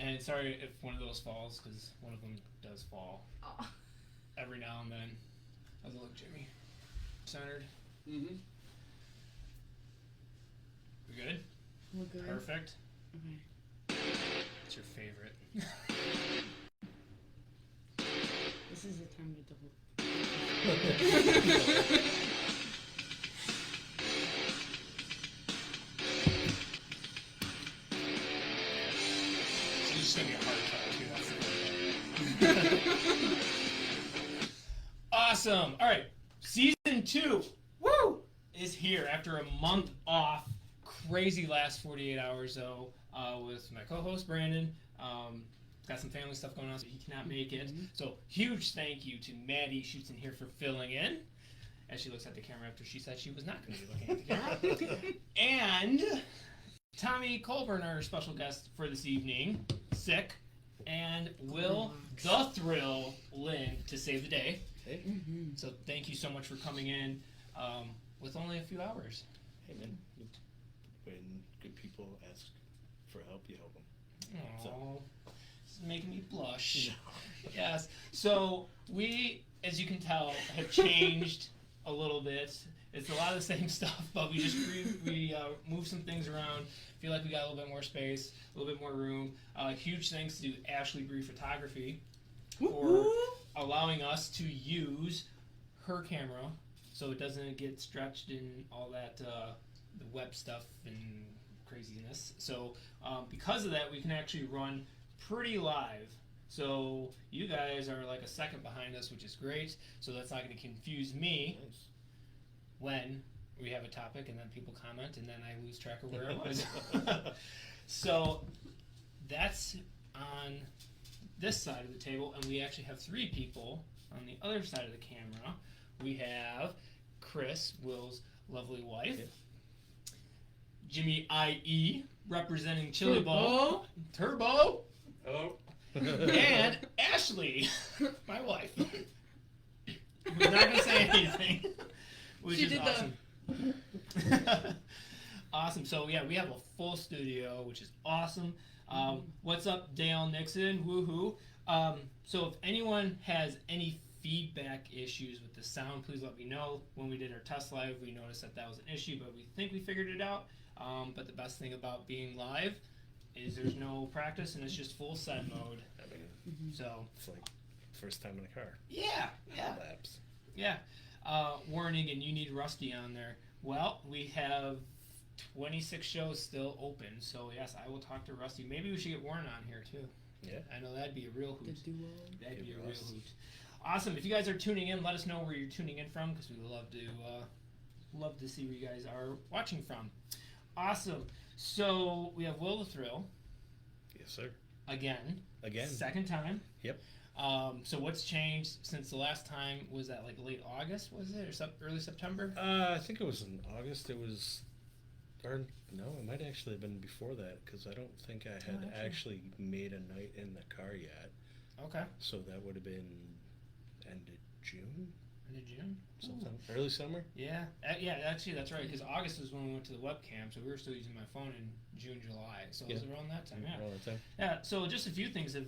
And sorry if one of those falls, because one of them does fall every now and then. How's it look, Jimmy? Centered? Mm-hmm. We good? We're good. Perfect. Okay. What's your favorite? This is the time to double. It's just gonna be a hard cut too. That's the word. Awesome. All right, season 2, woo, is here after a month off. Crazy last 48 hours though, with my co-host Brandon. Got some family stuff going on, so he cannot make it. Mm-hmm. So huge thank you to Maddie Schutzen here for filling in. As she looks at the camera after she said she was not going to be looking at the camera. And Tommy Colburn, our special guest for this evening, sick, and Will the Thrill Lynn to save the day. Hey. Mm-hmm. So thank you so much for coming in with only a few hours. Hey, man. When good people ask for help, you help them. Aww, So. this is making me blush. Yes. So we, as you can tell, have changed a little bit. It's a lot of the same stuff, but we just moved some things around. Feel like we got a little bit more space, a little bit more room. Huge thanks to Ashley Bree Photography for allowing us to use her camera, so it doesn't get stretched and all that the web stuff and craziness. So because of that, we can actually run pretty live. So you guys are like a second behind us, which is great. So that's not going to confuse me Nice. when we have a topic and then people comment and then I lose track of where I was. So that's on this side of the table, and we actually have 3 people on the other side of the camera. We have Chris, Will's lovely wife. Yep. Jimmy I.E. representing Chili Turbo. Ball. Turbo. Hello. And Ashley, my wife. We're not going to say anything, which She is did awesome. Awesome. So, yeah, we have a full studio, which is awesome. What's up, Dale Nixon? Woohoo. So if anyone has any feedback issues with the sound, please let me know. When we did our test live, we noticed that was an issue, but we think we figured it out. But the best thing about being live is there's no practice, and it's just full set mode. I mean, So, it's like first time in a car. yeah. Laps. Yeah. Warning, and you need Rusty on there. Well, we have 26 shows still open, so yes, I will talk to Rusty. Maybe we should get Warren on here too. Yeah. I know that'd be a real The hoot. duo. That'd be Give a real Russ. hoot. Awesome. If you guys are tuning in, let us know where you're tuning in from, because we would love to see where you guys are watching from. Awesome. So we have Will the Thrill Yes, sir. again. Again. Second time. Yep. So what's changed since the last time? Was that like late August, was it, or early September? I think it was in August. It was, or no, it might actually have been before that, because I don't think I had actually made a night in the car yet. Okay. So that would have been end of June, End of June. sometime early summer. Yeah, yeah. Actually, that's right. Because August is when we went to the webcam, so we were still using my phone in June, July. So it was around that time. Yeah. Around that time. Yeah. So just a few things have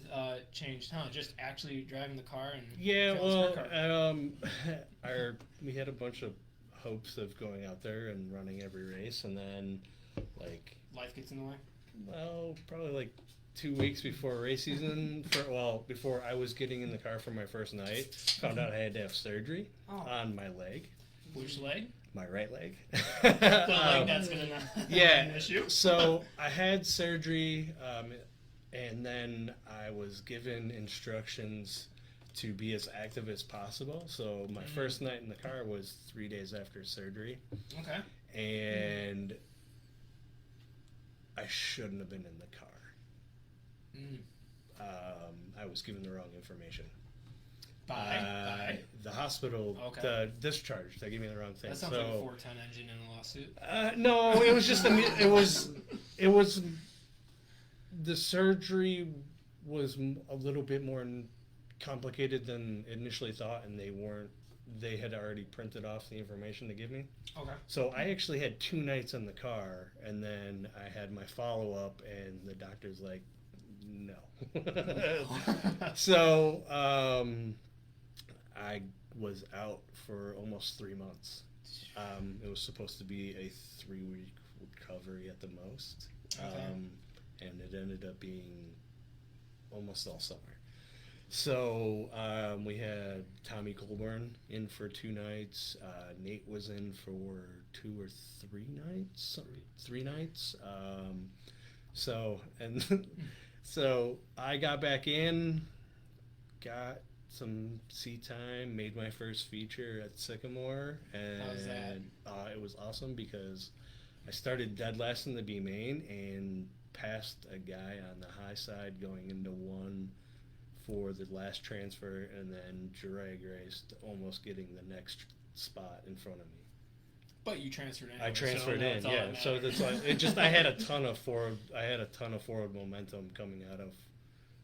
changed, huh? Just actually driving the car and Yeah, feeling well, we had a bunch of hopes of going out there and running every race, and then like, life gets in the way. well, probably like 2 weeks before race season, before I was getting in the car for my first night, found out I had to have surgery on my leg, Which leg? my right leg. The leg that's gonna not Yeah. be an issue. So I had surgery, and then I was given instructions to be as active as possible. So my first night in the car was 3 days after surgery, Okay. and I shouldn't have been in the car. Mm. I was given the wrong information. By The hospital, Okay. the discharge, they gave me the wrong thing. that sounds like a 410 engine in a lawsuit. No, it was just it was the surgery was a little bit more complicated than initially thought, and they had already printed off the information to give me. Okay. So I actually had 2 nights in the car, and then I had my follow-up, and the doctor's like, No. So I was out for almost 3 months. It was supposed to be a 3-week recovery at the most, Okay. and it ended up being almost all summer. So we had Tommy Colburn in for 2 nights. Nate was in for 2 or 3 nights. 3 nights. So so I got back in, got some seat time, made my first feature at Sycamore, and How was that? It was awesome because I started dead last in the B main and passed a guy on the high side going into 1 for the last transfer, and then drag raced, almost getting the next spot in front of me. But you transferred in. I transferred that's in, all yeah. that So matters. that's like it. Just I had a ton of forward momentum coming out of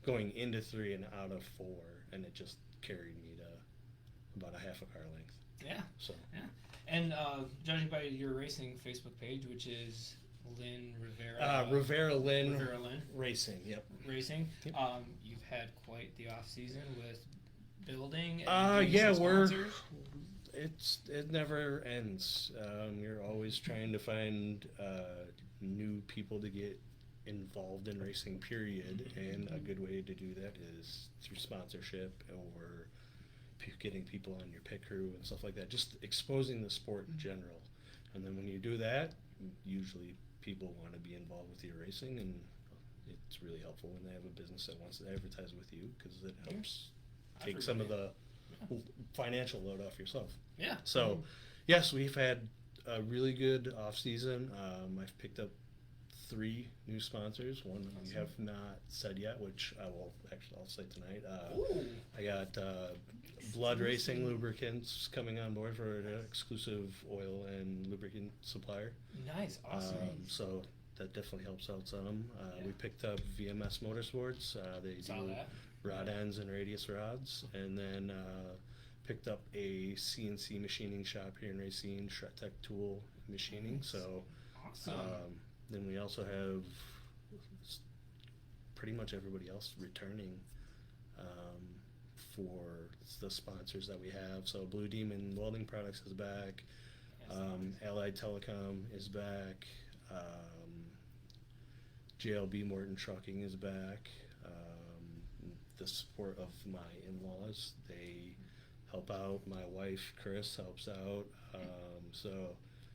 going into 3 and out of 4, and it just carried me to about a half a car length. Yeah. So And judging by your racing Facebook page, which is Lynn Rivera. Rivera Lynn Rivera Lynn Racing, yep. Racing. Yep. You've had quite the off season with building. And Yeah, some we're sponsors. it never ends. You're always trying to find new people to get involved in racing, period, and a good way to do that is through sponsorship or getting people on your pit crew and stuff like that, just exposing the sport in general. And then when you do that, usually people want to be involved with your racing, and it's really helpful when they have a business that wants to advertise with you because it helps I take forget some of it. the financial load off yourself. Yeah. So, yes, we've had a really good off season. I've picked up 3 new sponsors. One we Awesome. have not said yet, which I'll say tonight. Ooh. I got Blood Racing Lubricants coming on board for an exclusive oil and lubricant supplier. Nice. Awesome. So that definitely helps out some. Yeah. We picked up VMS Motorsports. They Saw do that. rod ends and radius rods, and then picked up a CNC machining shop here in Racine, Shrettech Tool Machining. Nice. So Awesome. then we also have pretty much everybody else returning for the sponsors that we have. So Blue Demon Welding Products is back. Yes, nice. Allied Telecom is back. JLB Morton Trucking is back. The support of my in-laws, they help out. My wife, Chris, helps out. So,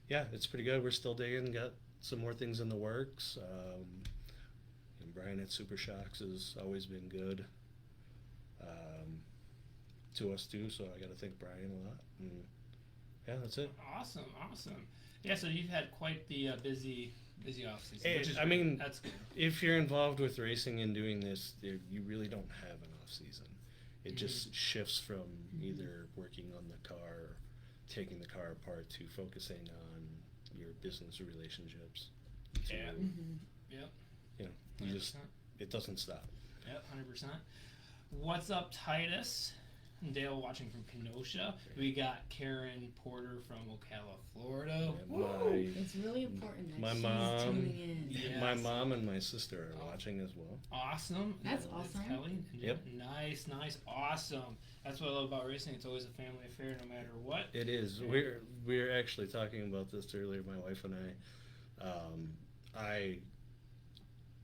yeah, it's pretty good. We're still digging. Got some more things in the works. And Brian at Super Shocks has always been good to us too. So I got to thank Brian a lot. And yeah, that's it. Awesome. Yeah, so you've had quite the busy off season. Which is I great. mean, That's good. if you're involved with racing and doing this, you really don't have an off season. It just shifts from either working on the car, or taking the car apart, to focusing on your business relationships. So, Yeah. Yep. you know, you just 100%. it doesn't stop. Yep, 100%. What's up, Titus? Dale watching from Kenosha. We got Karen Porter from Ocala, Florida. Yeah, Woo! It's really important that my she's mom- tuning in. Yeah. My Yes. mom and my sister are watching as well. Awesome. That's Liz awesome. Kelly. Yep. Nice, awesome. That's what I love about racing. It's always a family affair, no matter what. It is. We're actually talking about this earlier, my wife and I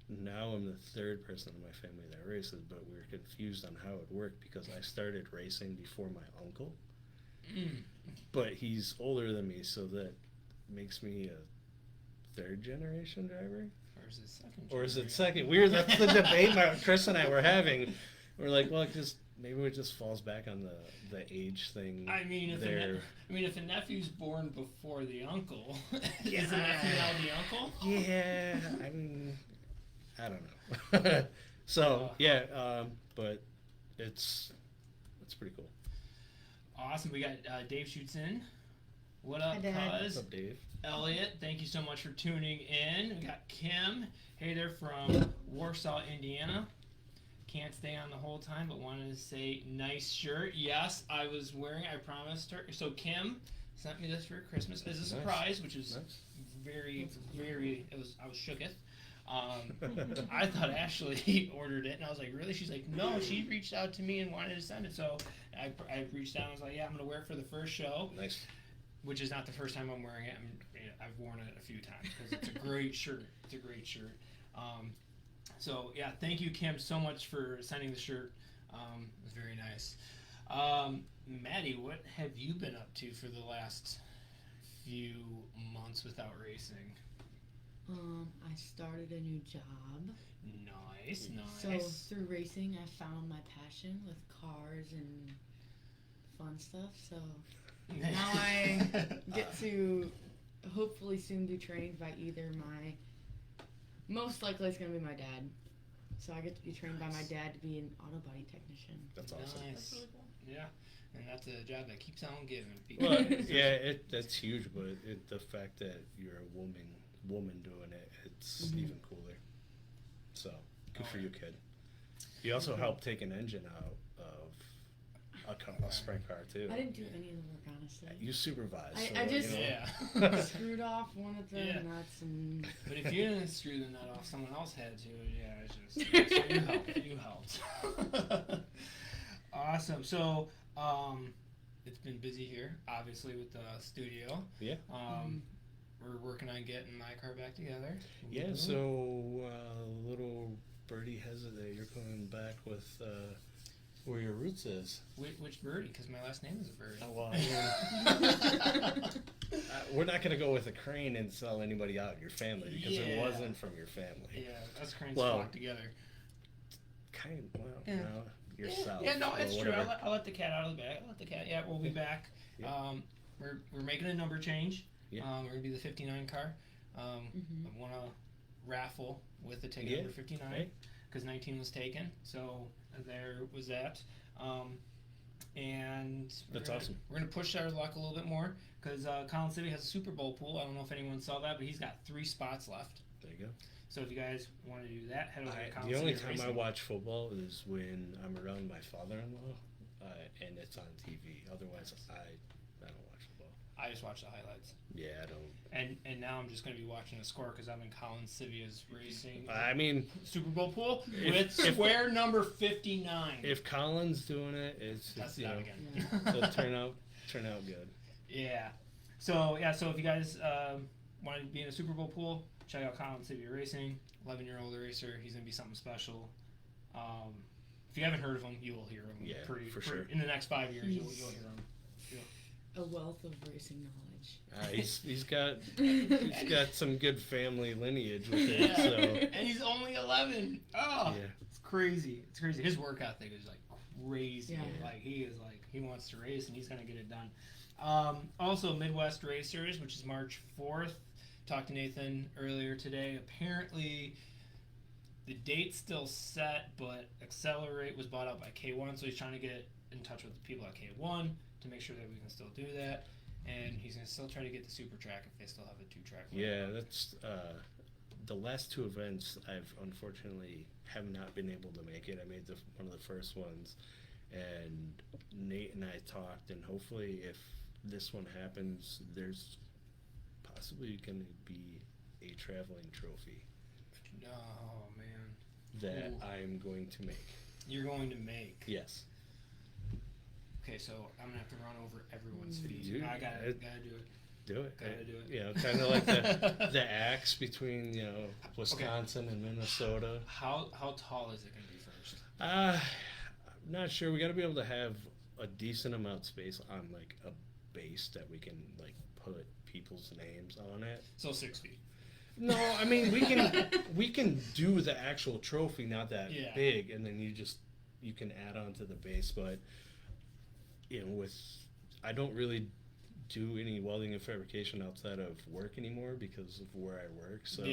now I'm the 3rd person in my family that races, but we were confused on how it worked because I started racing before my uncle. But he's older than me, so that makes me a 3rd generation driver. Or is it second? Or is it generation? second? That's the debate Chris and I were having. We're like, well, maybe it just falls back on the age thing. I mean, if a nephew's born before the uncle, is the nephew now the uncle? Yeah, I mean, I don't know. So yeah, but it's pretty cool. Awesome. We got Dave Schutzen. What up, Hi, Dad. cuz? What's up, Dave? Elliot, thank you so much for tuning in. We got Kim. Hey there from Warsaw, Indiana. Can't stay on the whole time, but wanted to say nice shirt. Yes, I was wearing. I promised her. So Kim sent me this for Christmas as a surprise, which is Nice. very. I was shooketh. I thought Ashley ordered it, and I was like, really? She's like, no, she reached out to me and wanted to send it. So I reached out and I was like, yeah, I'm going to wear it for the first show. Nice. Which is not the first time I'm wearing it. I've worn it a few times because it's a great shirt. It's a great shirt. So yeah, thank you, Kim, so much for sending the shirt. It was very nice. Maddie, what have you been up to for the last few months without racing? I started a new job. Nice. So through racing, I found my passion with cars and fun stuff. So now I get to hopefully soon be trained by either most likely it's going to be my dad. So I get to be trained by my dad to be an auto body technician. That's awesome. Nice. That's really cool. Yeah, and that's a job that keeps on giving. Well, yeah, that's huge, but the fact that you're a woman doing it, it's even cooler. So, good for you, kid. You also helped take an engine out of a sprint car, too. I didn't do any of the work, honestly. You supervised. I just screwed off one of the nuts and... But if you didn't screw the nut off, someone else had to. Yeah, it's just... So you helped. Awesome. So, it's been busy here, obviously, with the studio. Yeah. We're working on getting my car back together. Yeah, so little birdie has it that you're coming back with where your roots is. Which birdie? Because my last name is a birdie. Oh, well, we're not going to go with a crane and sell anybody out in your family because it wasn't from your family. Yeah, us cranes flock together. Yourself. Yeah, no, it's true. Whatever. I'll let the cat out of the bag. We'll be back. Yeah. We're making a number change. Yeah. We're going to be the 59 car. I won a raffle with the ticket number 59 because 19 was taken. So there was that. And that's awesome. We're going to push our luck a little bit more because Collins City has a Super Bowl pool. I don't know if anyone saw that, but he's got 3 spots left. There you go. So if you guys want to do that, head over to Collins The only City time Racing. I watch football is when I'm around my father-in-law and it's on TV. Otherwise, I don't watch football. I just watch the highlights. Yeah, I don't. And now I'm just going to be watching the score because I'm in Collins Civia's racing. I mean, Super Bowl pool with square number 59. If Collins doing it, it's That's you know, again. it'll turn out good. Yeah. So if you guys want to be in a Super Bowl pool, check out Collins Civia Racing. 11-year-old racer. He's going to be something special. If you haven't heard of him, you will hear him. Yeah, for sure. In the next 5 years, you'll hear him. A wealth of racing knowledge. He's got some good family lineage with it. So. And he's only 11. Oh, yeah. It's crazy. His work ethic is like crazy. Yeah. Like he wants to race and he's gonna get it done. Also, Midwest Racers, which is March 4th. Talked to Nathan earlier today. Apparently, the date's still set, but Accelerate was bought out by K1, so he's trying to get in touch with the people at K1 to make sure that we can still do that. And he's going to still try to get the Super Track if they still have a 2-track. Yeah, that's the last 2 events I've unfortunately have not been able to make it. I made one of the first ones, and Nate and I talked, and hopefully if this one happens, there's possibly going to be a traveling trophy. Oh, man. That I'm going to make. You're going to make? Yes. Okay, so I'm gonna have to run over everyone's feet. Dude, I gotta do it. Do it. Gotta do it. You know, kind of like the axe between Wisconsin and Minnesota. How tall is it gonna be first? I'm not sure. We got to be able to have a decent amount of space on like a base that we can like put people's names on it. So 6 feet. No, I mean we can do the actual trophy, not that big, and then you can add on to the base, but. I don't really do any welding and fabrication outside of work anymore because of where I work. So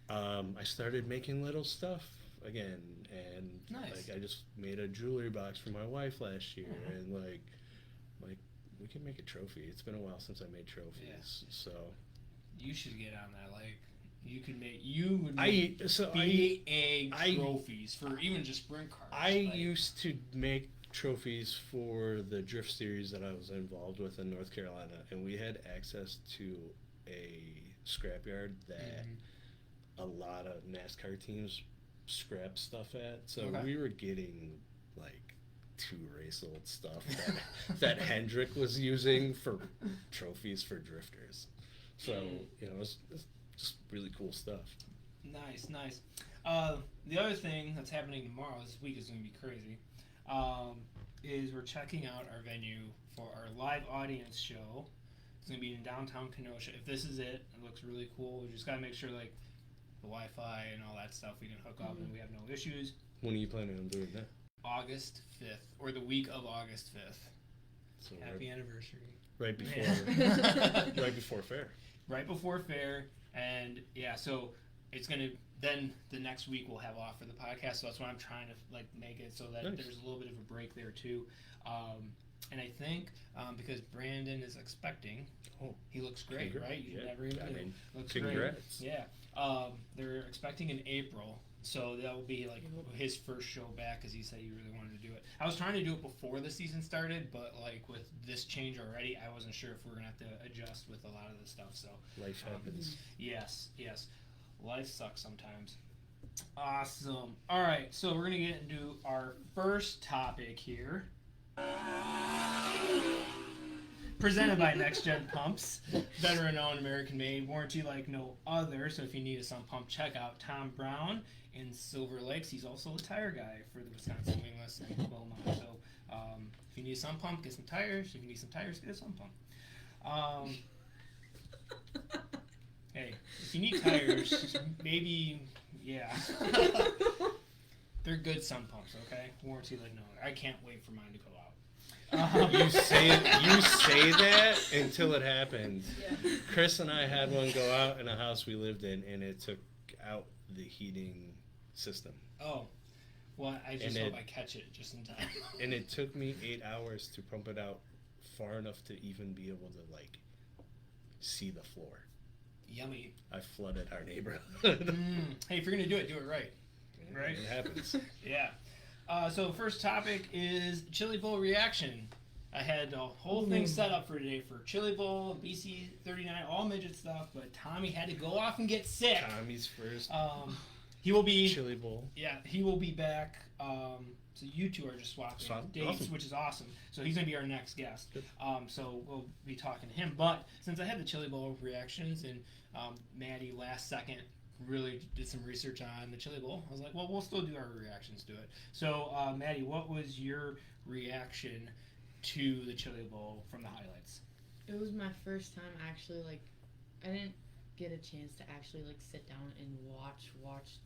I started making little stuff again, and like I just made a jewelry box for my wife last year, and like we can make a trophy. It's been a while since I made trophies, so you should get on that. Like you would make trophies for even just sprint cars. I used to make trophies for the drift series that I was involved with in North Carolina, and we had access to a scrapyard that a lot of NASCAR teams scrap stuff at. So Okay. we were getting like 2 race old stuff that Hendrick was using for trophies for drifters. So, it's just really cool stuff. Nice, nice. The other thing that's happening tomorrow, this week is going to be crazy, is we're checking out our venue for our live audience show. It's going to be in downtown Kenosha. If this is it looks really cool. We just got to make sure, like, the Wi-Fi and all that stuff we can hook up and we have no issues. When are you planning on doing that? August 5th, or the week of August 5th. So Happy anniversary. right before Yeah. right before fair. Right before fair, and yeah, so it's gonna, then the next week we'll have off for the podcast, so that's why I'm trying to like make it so that Nice. there's a little bit of a break there too. And I think because Brandon is expecting, he looks great, right? You never even knew. Looks congrats. great. Yeah. They're expecting in April, so that will be like his first show back, because he said he really wanted to do it. I was trying to do it before the season started, but like with this change already, I wasn't sure if we were gonna have to adjust with a lot of the stuff. So Life happens. yes, life sucks sometimes. Awesome. All right, so we're gonna get into our first topic here. Presented by Next Gen Pumps, veteran-owned, American-made, warranty like no other. So if you need a sump pump, check out Tom Brown in Silver Lakes. He's also the tire guy for the Wisconsin Wingless and Wilmot. So if you need a sump pump, get some tires. If you need some tires, get a sump pump. Hey, if you need tires, maybe, yeah. They're good sump pumps, okay? Warranty like no other. I can't wait for mine to go out. You say that until it happens. Yeah. Chris and I had one go out in a house we lived in, and it took out the heating system. Oh, well, I just And hope I catch it just in time. And it took me 8 hours to pump it out far enough to even be able to like see the floor. Yummy. I flooded our neighborhood. Hey, if you're gonna do it right. Right? It happens. Yeah. So first topic is Chili Bowl reaction. I had the whole thing set up for today for Chili Bowl, BC 39, all midget stuff, but Tommy had to go off and get sick. Tommy's first He will be Chili Bowl. Yeah, he will be back. So you two are just swapping dates, awesome. which is awesome. So he's gonna be our next guest. Good. So we'll be talking to him. But since I had the Chili Bowl reactions and Maddie last second really did some research on the Chili Bowl, I was like, well, we'll still do our reactions to it. So Maddie, what was your reaction to the Chili Bowl from the highlights? It was my first time actually, like, I didn't get a chance to actually like sit down and watch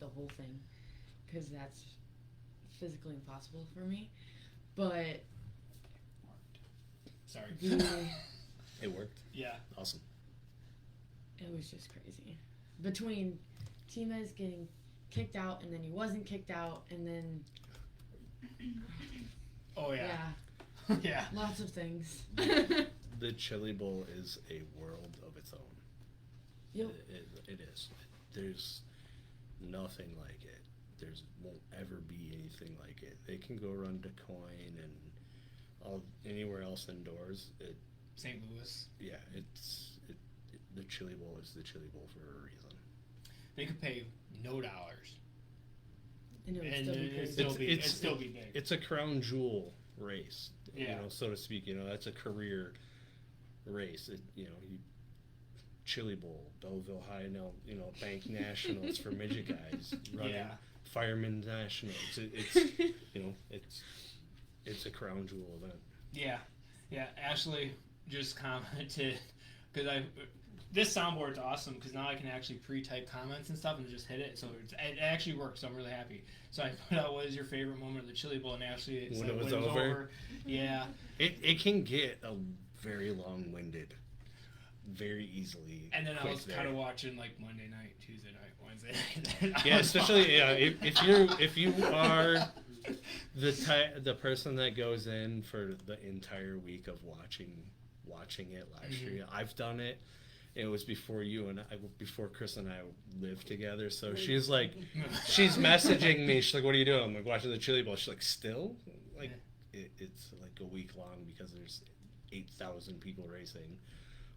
the whole thing, because that's physically impossible for me. But Sorry. It worked. Yeah. Awesome. It was just crazy. Between Timez getting kicked out and then he wasn't kicked out, and then Oh yeah. yeah, Yeah. lots of things. The Chili Bowl is a world of its own. Yep. It is. There's nothing like it. There's won't ever be anything like it. They can go run to Coin and anywhere else indoors. St. Louis. Yeah, the Chili Bowl is the Chili Bowl for a reason. They could pay no dollars. And it would And still be it'd crazy. still be big. It's a crown jewel race, Yeah. so to speak. That's a career race. Chili Bowl, Belleville High, Bank Nationals for midget guys running, Yeah. Fireman Nationals. It's a crown jewel event. Yeah. Ashley just commented because this soundboard's awesome because now I can actually pre-type comments and stuff and just hit it, so it actually works. So I'm really happy. So I put out, what is your favorite moment of the Chili Bowl, and Ashley When said it was over. Yeah. It can get a very long-winded, very easily. And then I quick was there. kind of watching like Monday night, Tuesday night, Wednesday night. Yeah, especially if you are the person that goes in for the entire week of watching it live stream. I've done it. It was before before Chris and I lived together. So she's messaging me. She's like, "What are you doing?" I'm like, "Watching the Chili Bowl." She's like, "Still?" Like, it's like a week long because there's 8,000 people racing.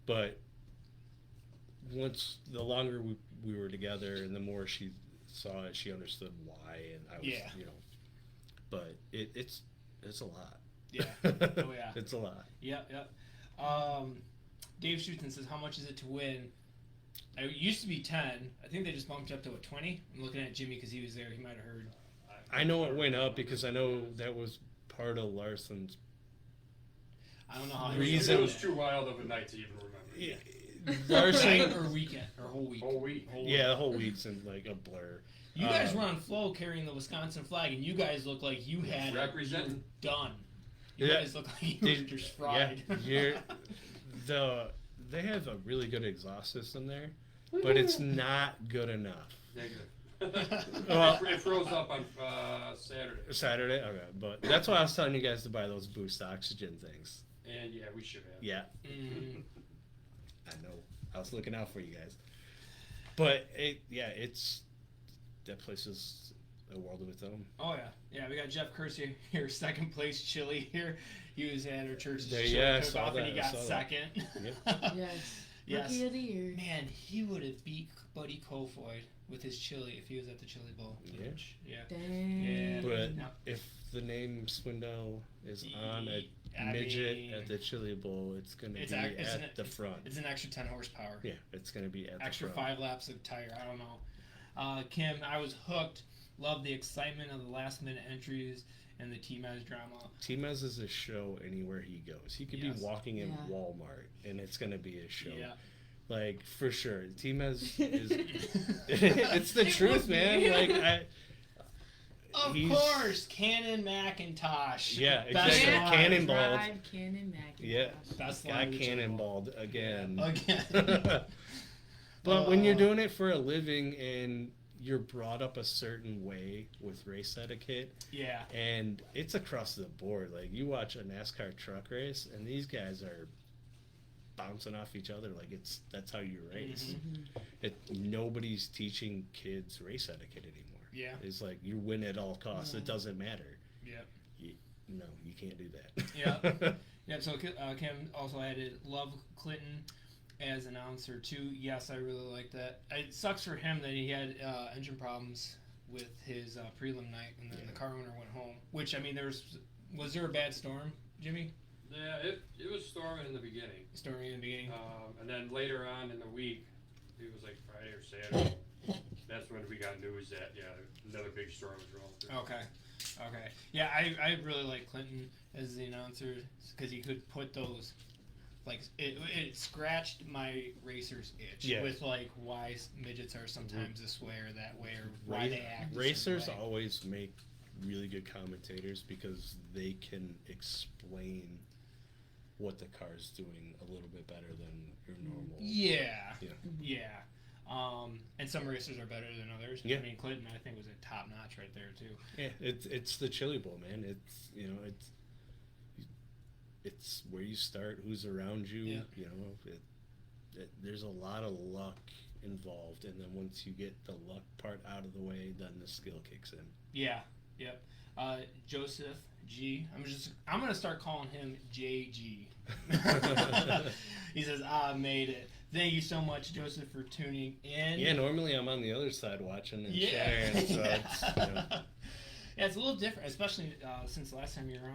But the longer we were together, and the more she saw it, she understood why, and I was, Yeah. you know, but it's a lot. Yeah. Oh yeah. It's a lot. Yep. Dave Schutzen says, how much is it to win? It used to be 10. I think they just bumped it up to 20. I'm looking at Jimmy because he was there. He might have heard. I know it went up because I know that was part of Larson's. I don't know how Reason- It was too wild of a night to even remember. Larson, Night or weekend or whole week. Whole week. yeah, the whole week's in like a blur. You guys were on flow carrying the Wisconsin flag, and you guys look like you had Representing. it done. You Yeah. guys look like you were just fried. They have a really good exhaust system there, but it's not good enough. Negative. Well- It froze up on Saturday. Saturday, okay, but that's why I was telling you guys to buy those boost oxygen things. And yeah, we should have. Yeah, Mm. I know. I was looking out for you guys. But it's that place is a world of its own. Oh yeah. We got Jeff Kersey here, second place chili here. He was at our church's There, chili yeah, I cook saw off, and that, he I got saw that. second. Yes. Yes. Rookie of the year. Man, he would have beat Buddy Kofoid with his chili if he was at the Chili Bowl. Yeah. Yeah. Dang. Yeah. But No. if the name Swindell is on a I midget mean, at the Chili Bowl, it's going to It's be ac- it's at an- the front. It's an extra 10 horsepower. Yeah, it's going to be at Extra the front. 5 laps of tire. I don't know. Kim, I was hooked. Love the excitement of the last minute entries and the T-Maz drama. T-Mez is a show anywhere he goes. He could Yes. be walking in Yeah. Walmart, and it's going to be a show. Yeah. Like, for sure. T-Mez is... it's the It truth, would man. be. Like, Of He's- course, Cannon McIntosh. Yeah, Best exactly. line. Cannonballed. Drive Cannon Macintosh. Yeah. Best got line of the Chili Bowl. cannonballed again. Again. But when you're doing it for a living and you're brought up a certain way with race etiquette, Yeah. and it's across the board. Like, you watch a NASCAR truck race, and these guys are bouncing off each other like that's how you race. Nobody's teaching kids race etiquette anymore. Yeah. It's like you win at all costs. It doesn't matter. Yeah. No, you can't do that. Yeah. Yeah, so Kim also added, love Clinton as announcer too. Yes, I really like that. It sucks for him that he had engine problems with his prelim night, and then the car owner went home. Which, I mean, was there a bad storm, Jimmy? Yeah, it was storming in the beginning. Stormy in the beginning. And then later on in the week, it was like Friday or Saturday. That's when we got news that, another big storm was rolling through. Okay. Yeah, I really like Clinton as the announcer because he could put those, like, it scratched my racer's itch with, like, why midgets are sometimes this way or that way, or why they act a certain Racers way. always make really good commentators because they can explain what the car's doing a little bit better than your normal. Yeah. Yeah. And some racers are better than others. Yeah. I mean, Clinton, I think, was a top notch right there too. Yeah, it's the Chili Bowl, man. It's where you start, who's around you. Yeah. You know, there's a lot of luck involved, and then once you get the luck part out of the way, then the skill kicks in. Yeah. Yep. Joseph G. I'm gonna start calling him JG. He says, "I made it." Thank you so much, Joseph, for tuning in. Yeah, normally I'm on the other side watching and sharing, so it's, Yeah, it's a little different, especially since the last time you were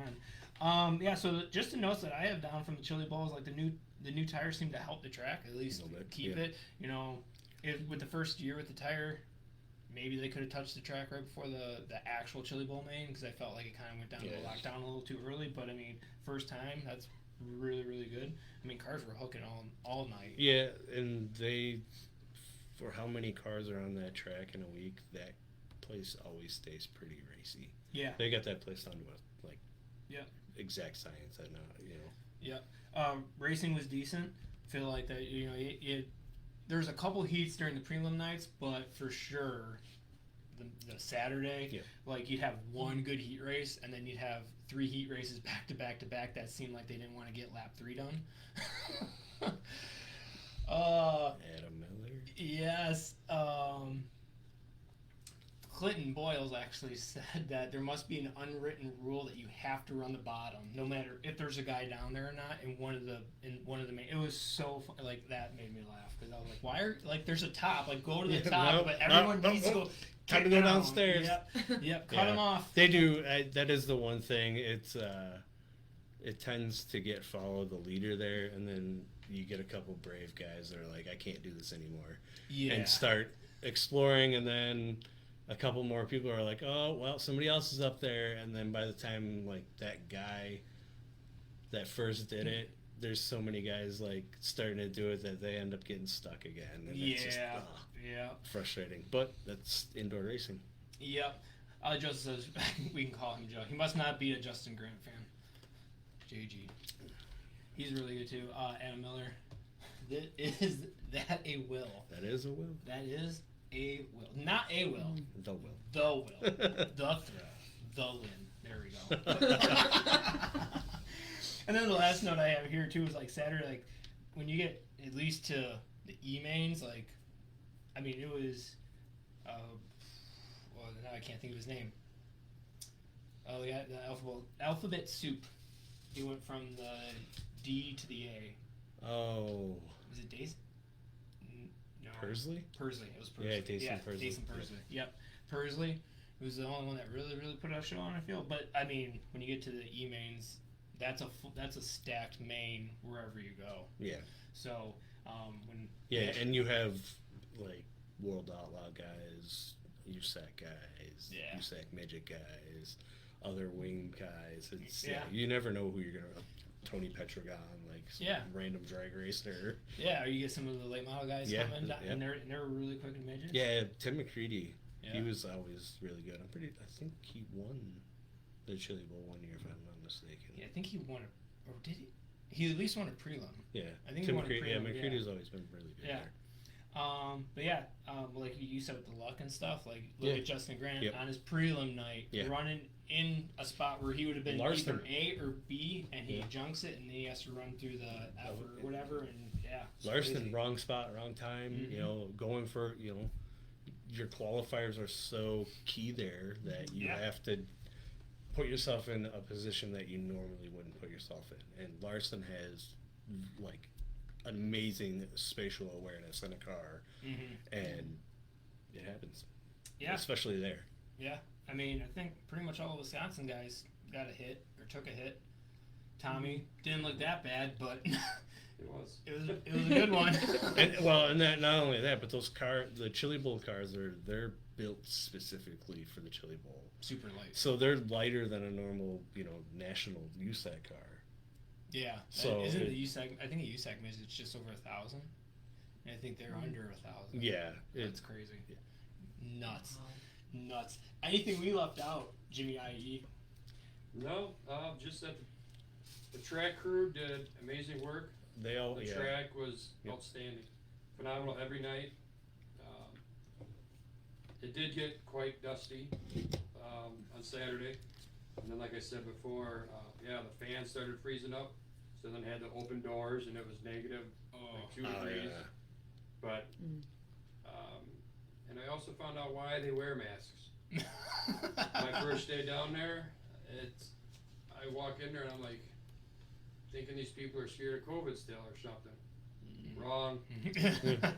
on. Yeah, so just the notes that I have down from the Chili Bowl is like the new tires seem to help the track, at least keep it. You know, with the first year with the tire, maybe they could have touched the track right before the actual Chili Bowl main, because I felt like it kind of went down to the lockdown a little too early. But I mean, first time, that's really, really good. I mean, cars were hooking all night. Yeah, and for how many cars are on that track in a week, that place always stays pretty racy. Yeah. They got that place down to exact science, I know. Yeah. Racing was decent. I feel like that, you know, there's a couple heats during the prelim nights, but for sure, the Saturday, like, you'd have one good heat race, and then you'd have 3 heat races back to back to back that seemed like they didn't want to get lap 3 done. Adam Miller. Yes. Clinton Boyles actually said that there must be an unwritten rule that you have to run the bottom, no matter if there's a guy down there or not. In one of the main, it was so fun, like that made me laugh because I was like, why are like there's a top, like go to the top, Nope, but everyone nope, needs to go. Time to get go down. downstairs. Yep, cut them off. They do. That is the one thing. It tends to get follow the leader there, and then you get a couple brave guys that are like, I can't do this anymore, and start exploring, and then a couple more people are like, oh well, somebody else is up there, and then by the time like that guy that first did it, there's so many guys like starting to do it that they end up getting stuck again, and it's just frustrating. But that's indoor racing. Yep. Joseph says we can call him Joe. He must not be a Justin Grant fan. JG. He's really good too. Adam Miller. Is that a Will? That is a Will. That is a Will. Not a Will. The Will. The Will. The Throw. The Lynn. There we go. And then the last note I have here too is like Saturday, like when you get at least to the E-mains, like, I mean, it was, well, now I can't think of his name. Oh, the alphabet soup. He went from the D to the A. Oh. Was it Days? No. Pursley? Pursley. It was Pursley. Yeah, Dason Pursley. Dason Pursley. Yep. Pursley was the only one that really put a show on, I feel. But, I mean, when you get to the E-mains, that's a stacked main wherever you go. Yeah. So, when... Yeah, and you have, like, World Outlaw guys, USAC guys, USAC midget guys, other wing guys. It's you never know who you're going to... Tony Petragon, like some random drag racer. Yeah, or you get some of the late model guys coming down, and they're really quick in midgets. Yeah, Tim McCready. Yeah. He was always really good. I think he won the Chili Bowl one year, if I'm not mistaken. Yeah, I think he won or did he? He at least won a prelim. Yeah, I think Tim he won a prelim. Yeah, McCready's always been really good. Yeah. There. Like you said with the luck and stuff, like look at Justin Grant on his prelim night, running in a spot where he would have been either A or B, and he junks it, and then he has to run through the F or whatever, and Larson, crazy. Wrong spot, wrong time, going for, your qualifiers are so key there that you have to put yourself in a position that you normally wouldn't put yourself in, and Larson has, like, amazing spatial awareness in a car, and it happens. Yeah, especially there. Yeah, I mean, I think pretty much all the Wisconsin guys got a hit or took a hit. Tommy didn't look that bad, but it was a good one. and that not only that, but those the Chili Bowl cars they're built specifically for the Chili Bowl. Super light. So they're lighter than a normal national USAC car. Yeah. So isn't the USAC? I think a USAC midget is just over 1,000. And I think they're under 1,000. Yeah, that's crazy. Yeah. Nuts. Anything we left out, Jimmy IE? No, just that the track crew did amazing work. The track was outstanding, phenomenal every night. It did get quite dusty on Saturday, and then like I said before, the fans started freezing up. So then had to open doors, and it was negative 2 degrees. Yeah. But, and I also found out why they wear masks. My first day down there, I walk in there and I'm like, thinking these people are scared of COVID still or something. Wrong.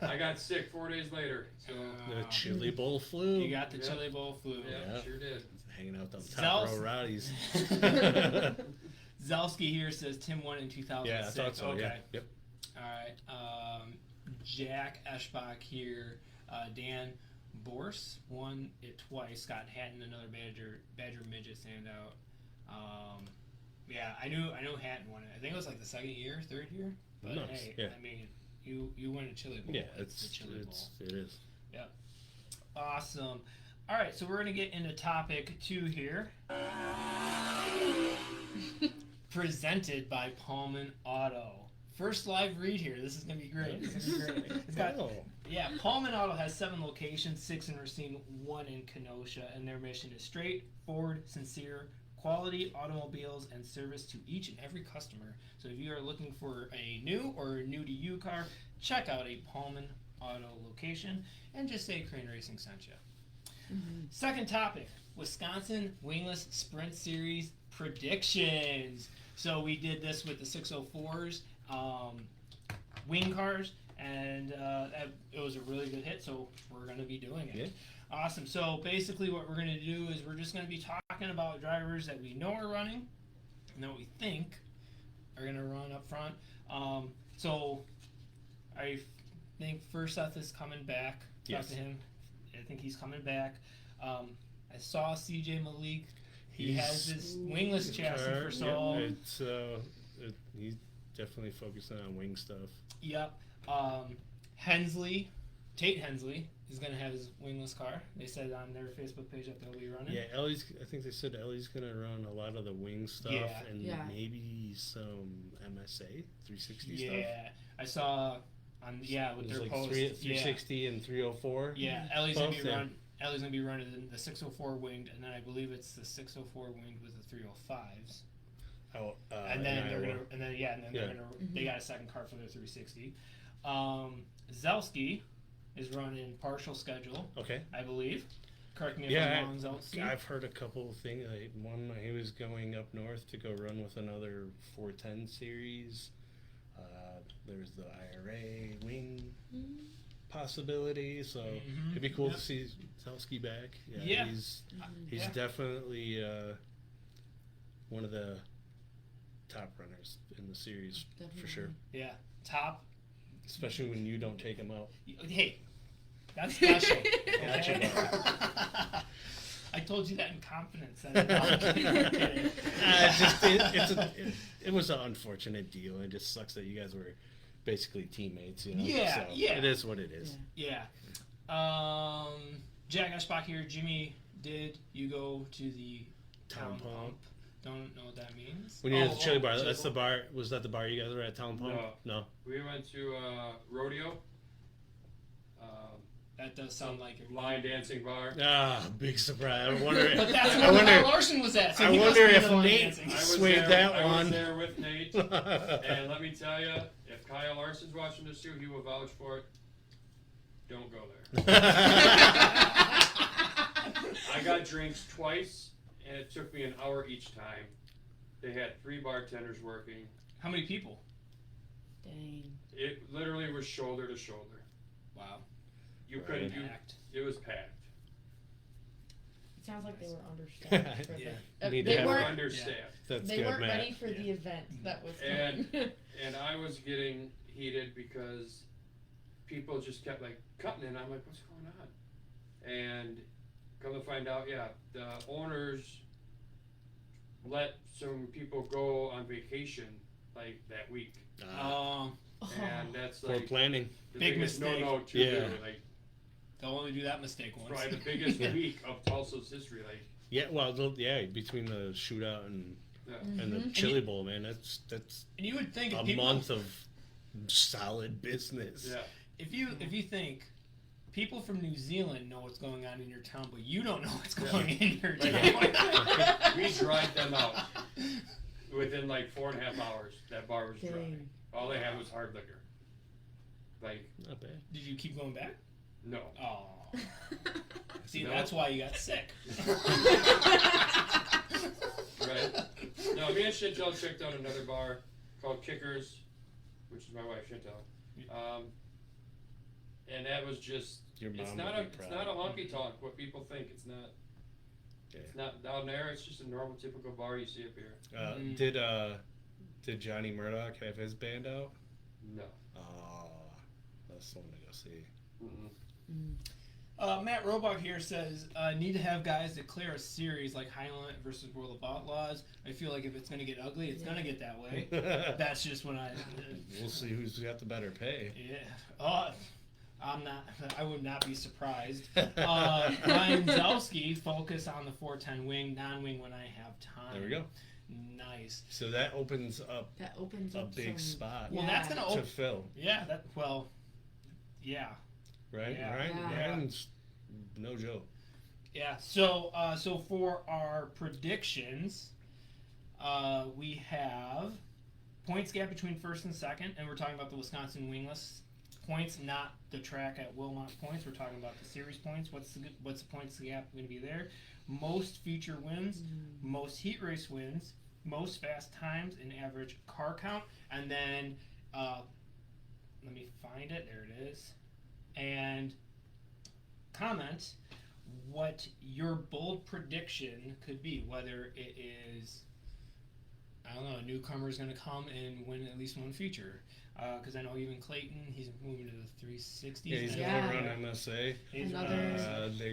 I got sick 4 days later. So the Chili Bowl flu. You got the Chili Bowl flu. Yeah, sure did. Hanging out on top row rowdies. Zalski here says Tim won in 2006. Yeah, I thought so. Okay. Yeah. Yep. All right. Jack Eschbach here. Dan Borse won it twice. Scott Hatton, another Badger midget standout. I knew Hatton won it. I think it was like the third year. But hey, I mean, you win a Chili Bowl. Yeah, it's a Chili Bowl. It is. Yep. Awesome. All right, so we're gonna get into topic 2 here. Presented by Pullman Auto. First live read here. This is going to be great. It's got, Pullman Auto has 7 locations, 6 in Racine, 1 in Kenosha, and their mission is straightforward, sincere, quality automobiles and service to each and every customer. So if you are looking for a new or new to you car, check out a Pullman Auto location and just say Crane Racing sent you. Second topic, Wisconsin Wingless Sprint Series predictions. So we did this with the 604s, wing cars, and it was a really good hit, so we're going to be doing it. Yeah. Awesome. So basically what we're going to do is we're just going to be talking about drivers that we know are running and that we think are going to run up front. So I think First Seth is coming back. Yes. Talk to him. I think he's coming back. I saw CJ Malik. He has his wingless chassis for so. He's definitely focusing on wing stuff. Yep. Tate Hensley is going to have his wingless car. They said on their Facebook page that they'll be running. Yeah, I think they said Ellie's going to run a lot of the wing stuff and maybe some MSA 360 stuff. Yeah, I saw with their like post 360 and 304. Yeah, Ellie's going to be running the 604 winged, and then I believe it's the 604 winged with the 305s. They got a second car for their 360. Zelski is running partial schedule. Okay. I believe. Correct me if I'm wrong, Zelski. I've heard a couple of things. One, he was going up north to go run with another 410 series. There's the IRA wing possibility, so it'd be cool to see Zelski back. Yeah. He's definitely one of the top runners in the series for sure. Yeah, top. Especially when you don't take him out. Hey, that's special. Gotcha. I told you that in confidence. It was an unfortunate deal. It just sucks that you guys were basically teammates. You know? Yeah. It is what it is. Yeah. Jack Eschbach here. Jimmy, did you go to the Town Pump? Don't know what that means. When you're at the chili bar, that's the bar. Was that the bar you guys were at, Town Pump? No. We went to Rodeo. That does sound like it. Line dancing bar. Big surprise. I wonder. But that's where Kyle Larson was at. So I wonder if Nate swayed that one. I was there with Nate, and let me tell you, if Kyle Larson's watching this too, he will vouch for it. Don't go there. I got drinks twice, and it took me an hour each time. They had 3 bartenders working. How many people? Dang. It literally was shoulder to shoulder. Wow. You couldn't do. It was packed. It sounds like they were understaffed. They were understaffed. That's they good, weren't Matt. ready for the event that was And coming. and I was getting heated because people just kept like cutting in. I'm like, what's going on? And come to find out, the owners let some people go on vacation like that week. And that's like for planning. the Big biggest mistake. no to Yeah. do. Like, They'll only do that mistake once. probably the biggest week of Tulsa's history. Like, between the shootout and the Mhm. chili bowl, man, that's And you would think a if people, month of solid business. yeah. if you think people from New Zealand know what's going on in your town, but you don't know what's going in your Like, town. we dried them out within like 4.5 hours. That bar was dry. Dang. All they had was hard liquor. Like, Not bad. Did you keep going back? no. Oh. See, No. that's why you got sick. Right. No, me and Chantel checked out another bar called Kickers, which is my wife Chantel. And that was just Your mom it's not would a be it's proud. not a honky tonk. What people think it's not. Yeah. It's not down there. It's just a normal, typical bar you see up here. Did Johnny Murdoch have his band out? No. That's the one to go see. Mm-mm. Matt Robach here says, need to have guys declare a series like Highland versus World of Outlaws. I feel like if it's going to get ugly, it's going to get that way. That's just when We'll see who's got the better pay. Yeah. I would not be surprised. Ryan Zelski, focus on the 410 wing, non-wing when I have time. There we go. Nice. So that opens up That opens a up big some, spot Well, that's going to to open. fill. Yeah, yeah. Right? Yeah. Ryan's no joke. Yeah. So for our predictions, we have points gap between first and second, and we're talking about the Wisconsin Wingless points, not the track at Wilmot points. We're talking about the series points. What's the points gap going to be there? Most feature wins, most heat race wins, most fast times, and average car count. And then, let me find it. There it is. And comment what your bold prediction could be, whether it is, I don't know, a newcomer is going to come and win at least one feature. Because I know even Clayton, he's moving to the 360s. Yeah, he's Yeah. going to run MSA. They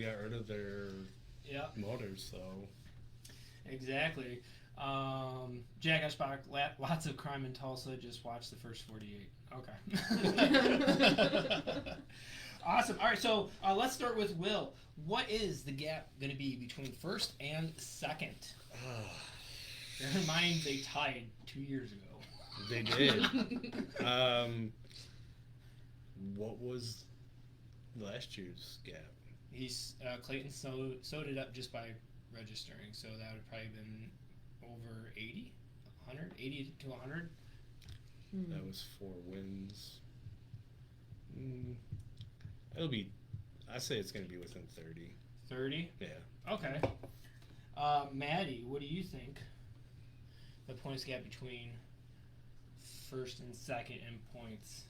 got rid of their motors, so. Exactly. Jack Eschbach, lots of crime in Tulsa. Just watch the first 48. Okay. Awesome. All right, so let's start with Will. What is the gap going to be between first and second? Bear in mind they tied 2 years ago. They did. What was last year's gap? He's Clayton sewed it up just by registering, so that would have probably been over 80, 100, 80 to 100. That was 4 wins. It'll be, I say it's going to be within 30. 30? Yeah. Okay. Maddie, what do you think the points gap between first and second in points?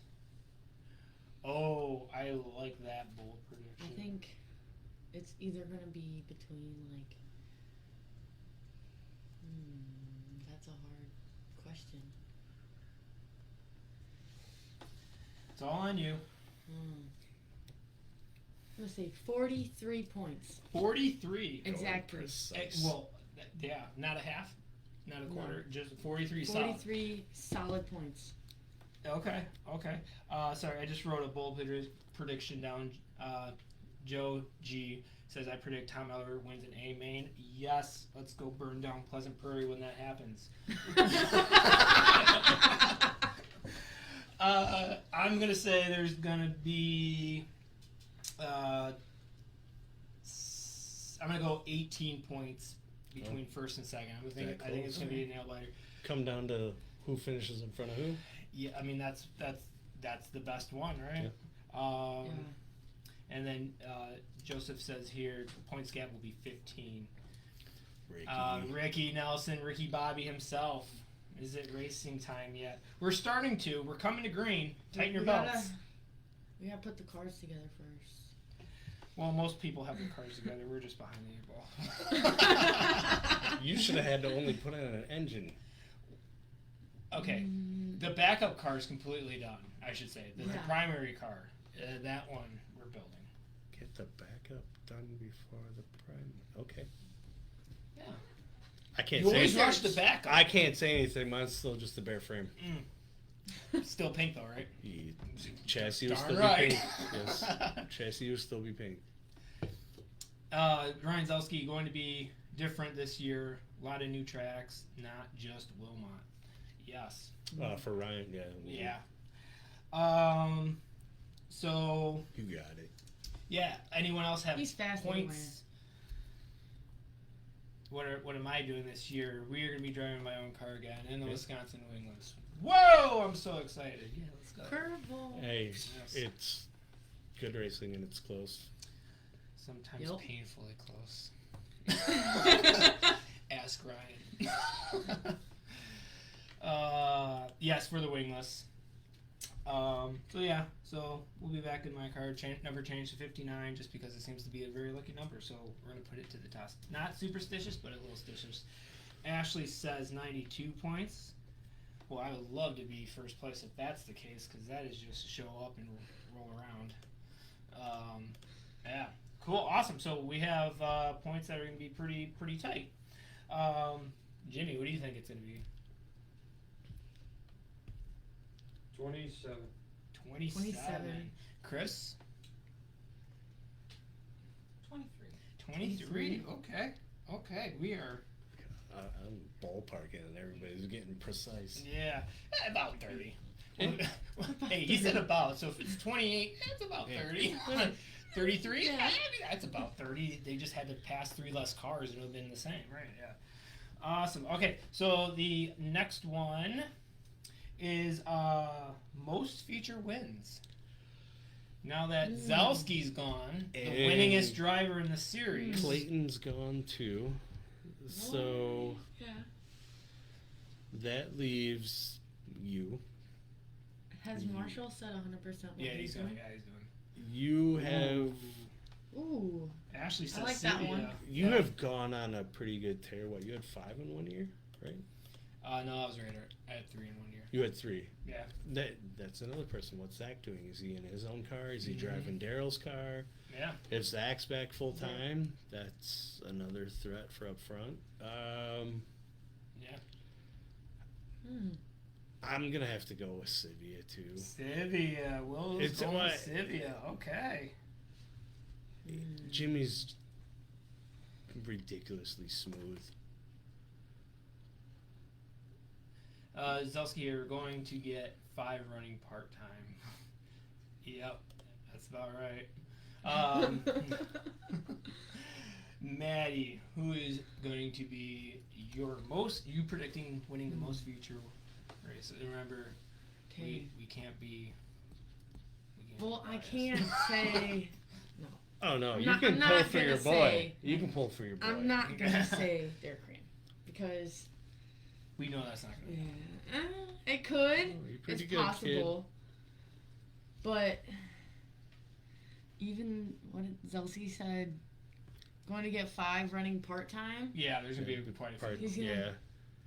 Oh, I like that bold prediction. I think it's either going to be between, like, that's a hard question. It's all on you. I'm going to say 43 points. 43. Exactly. Precise. Yeah, not a half, not a quarter, just 43 43 solid points. Okay. Sorry, I just wrote a bold prediction down. Joe G says, I predict Tom Eller wins an A main. Yes, let's go burn down Pleasant Prairie when that happens. I'm going to say there's going to be, I'm going to go 18 points between first and second. I think it's going to be a nail biter. Come down to who finishes in front of who? Yeah, I mean that's the best one, right? Yeah. And then Joseph says here points gap will be 15. Ricky Nelson, Ricky Bobby himself. Is it racing time yet? We're starting to. We're coming to green. Tighten your belts. We gotta put the cars together first. Well, most people have their cars together. We're just behind the 8 ball. You should have had to only put in an engine. Okay. The backup car is completely done, I should say. The primary car, that one we're building. Get the backup done before the prime. Okay. Yeah. I can't You say always anything. rush the backup. I can't say anything. Mine's still just the bare frame. Still pink though, right? Chassis will Darn still right. be pink. Yes. Chassis will still be pink. Ryan Zelski going to be different this year. A lot of new tracks, not just Wilmot. Yes. For Ryan, yeah. Yeah. So. You got it. Yeah. Anyone else have He's fast points? What am I doing this year? We are going to be driving my own car again in the Wisconsin Wingless. Whoa! I'm so excited. Yeah, let's go. Curveball. Hey, Yes. it's good racing and it's close. Sometimes painfully close. Ask Ryan. Yes, for the Wingless. So we'll be back in my car. Never changed to 59 just because it seems to be a very lucky number. So we're going to put it to the test. Not superstitious, but a little stitious. Ashley says 92 points. Well, I would love to be first place if that's the case, because that is just show up and roll around. Yeah, cool, awesome. So we have points that are going to be pretty tight. Jimmy, what do you think it's going to be? 27. 27. Chris? 23. Okay. We are. I'm ballparking and everybody's getting precise. Yeah, about 30. Hey, he said about, so if it's 28, it's about 30. 33? Yeah. I mean, that's about 30. They just had to pass 3 less cars and it would have been the same, right? Yeah. Awesome. Okay, so the next one is most feature wins. Now that Zalski's gone, the And winningest driver in the series. Clayton's gone too. So Yeah. that leaves you. Has Marshall said 100% what Yeah, he's doing? doing. Yeah, he's doing. You have Ooh. Ashley says I like that one. you have gone on a pretty good tear. What, you had 5 in 1 year, right? No, I was right. I had 3 in 1 year. You had 3. Yeah. That's another person. What's Zach doing? Is he in his own car? Is he Mhm. driving Daryl's car? Yeah. If Zach's back full time, that's another threat for up front. Yeah. I'm gonna have to go with Sivia too. Sivia. Will's It's going what- with Sivia. Okay. Jimmy's ridiculously smooth. Zalski, you're going to get 5 running part-time. Yep. That's about right. Maddie, who is going to be you predicting winning the most future races? Remember, Okay. we can't be. Well, I biased. can't say. Oh no, I'm you not- can I'm pull not for your gonna boy. say- You can pull for your boy. I'm not gonna say Dairy Cream because We know that's not going to it could. Oh, you're pretty It's good, possible. But even what Zelsi said, going to get 5 running part time. Yeah, there's going to be quite a few. He's gonna- Yeah,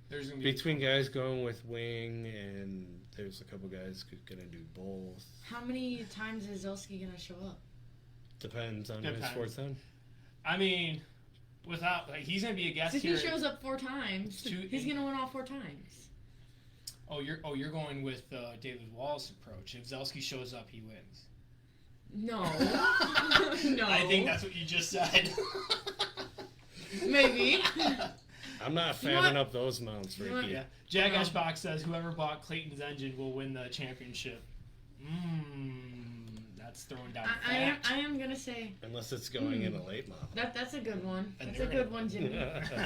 There's going to be between guys going with wing and there's a couple guys gonna do both. How many times is Zelski gonna show up? Depends on his Depends. fourth time. I mean, he's going to be a guest If here. he shows up 4 times, he's gonna win all 4 times. You're going with David Wall's approach. If Zelski shows up, he wins. No, no. I think that's what you just said. Maybe. I'm not You know fanning what? up those mounts, You know what? Ricky. Yeah. Jack No. Eschbach says whoever bought Clayton's engine will win the championship. That's throwing down fact. I am gonna say Unless it's going in a late model. that's a good one. And That's they're a good one, Jimmy.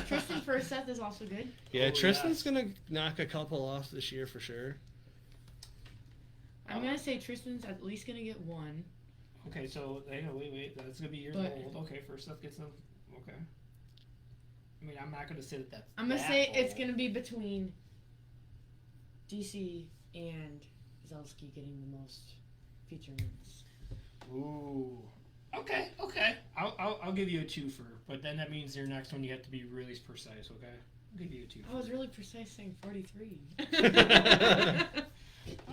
Tristan for Seth is also good. Yeah, Oh, Tristan's gonna knock a couple off this year for sure. I'm gonna say Tristan's at least gonna get 1. Okay, so wait. That's gonna be your But- gold. Okay, first Seth gets them. Okay. I mean, I'm not gonna say that. That's. I'm gonna that say it's bold. gonna be between DC and Zelski getting the most feature wins. Ooh. Okay. I'll give you a 2 but then that means your next one you have to be really precise. Okay. I'll give you a 2. I was really precise saying 43.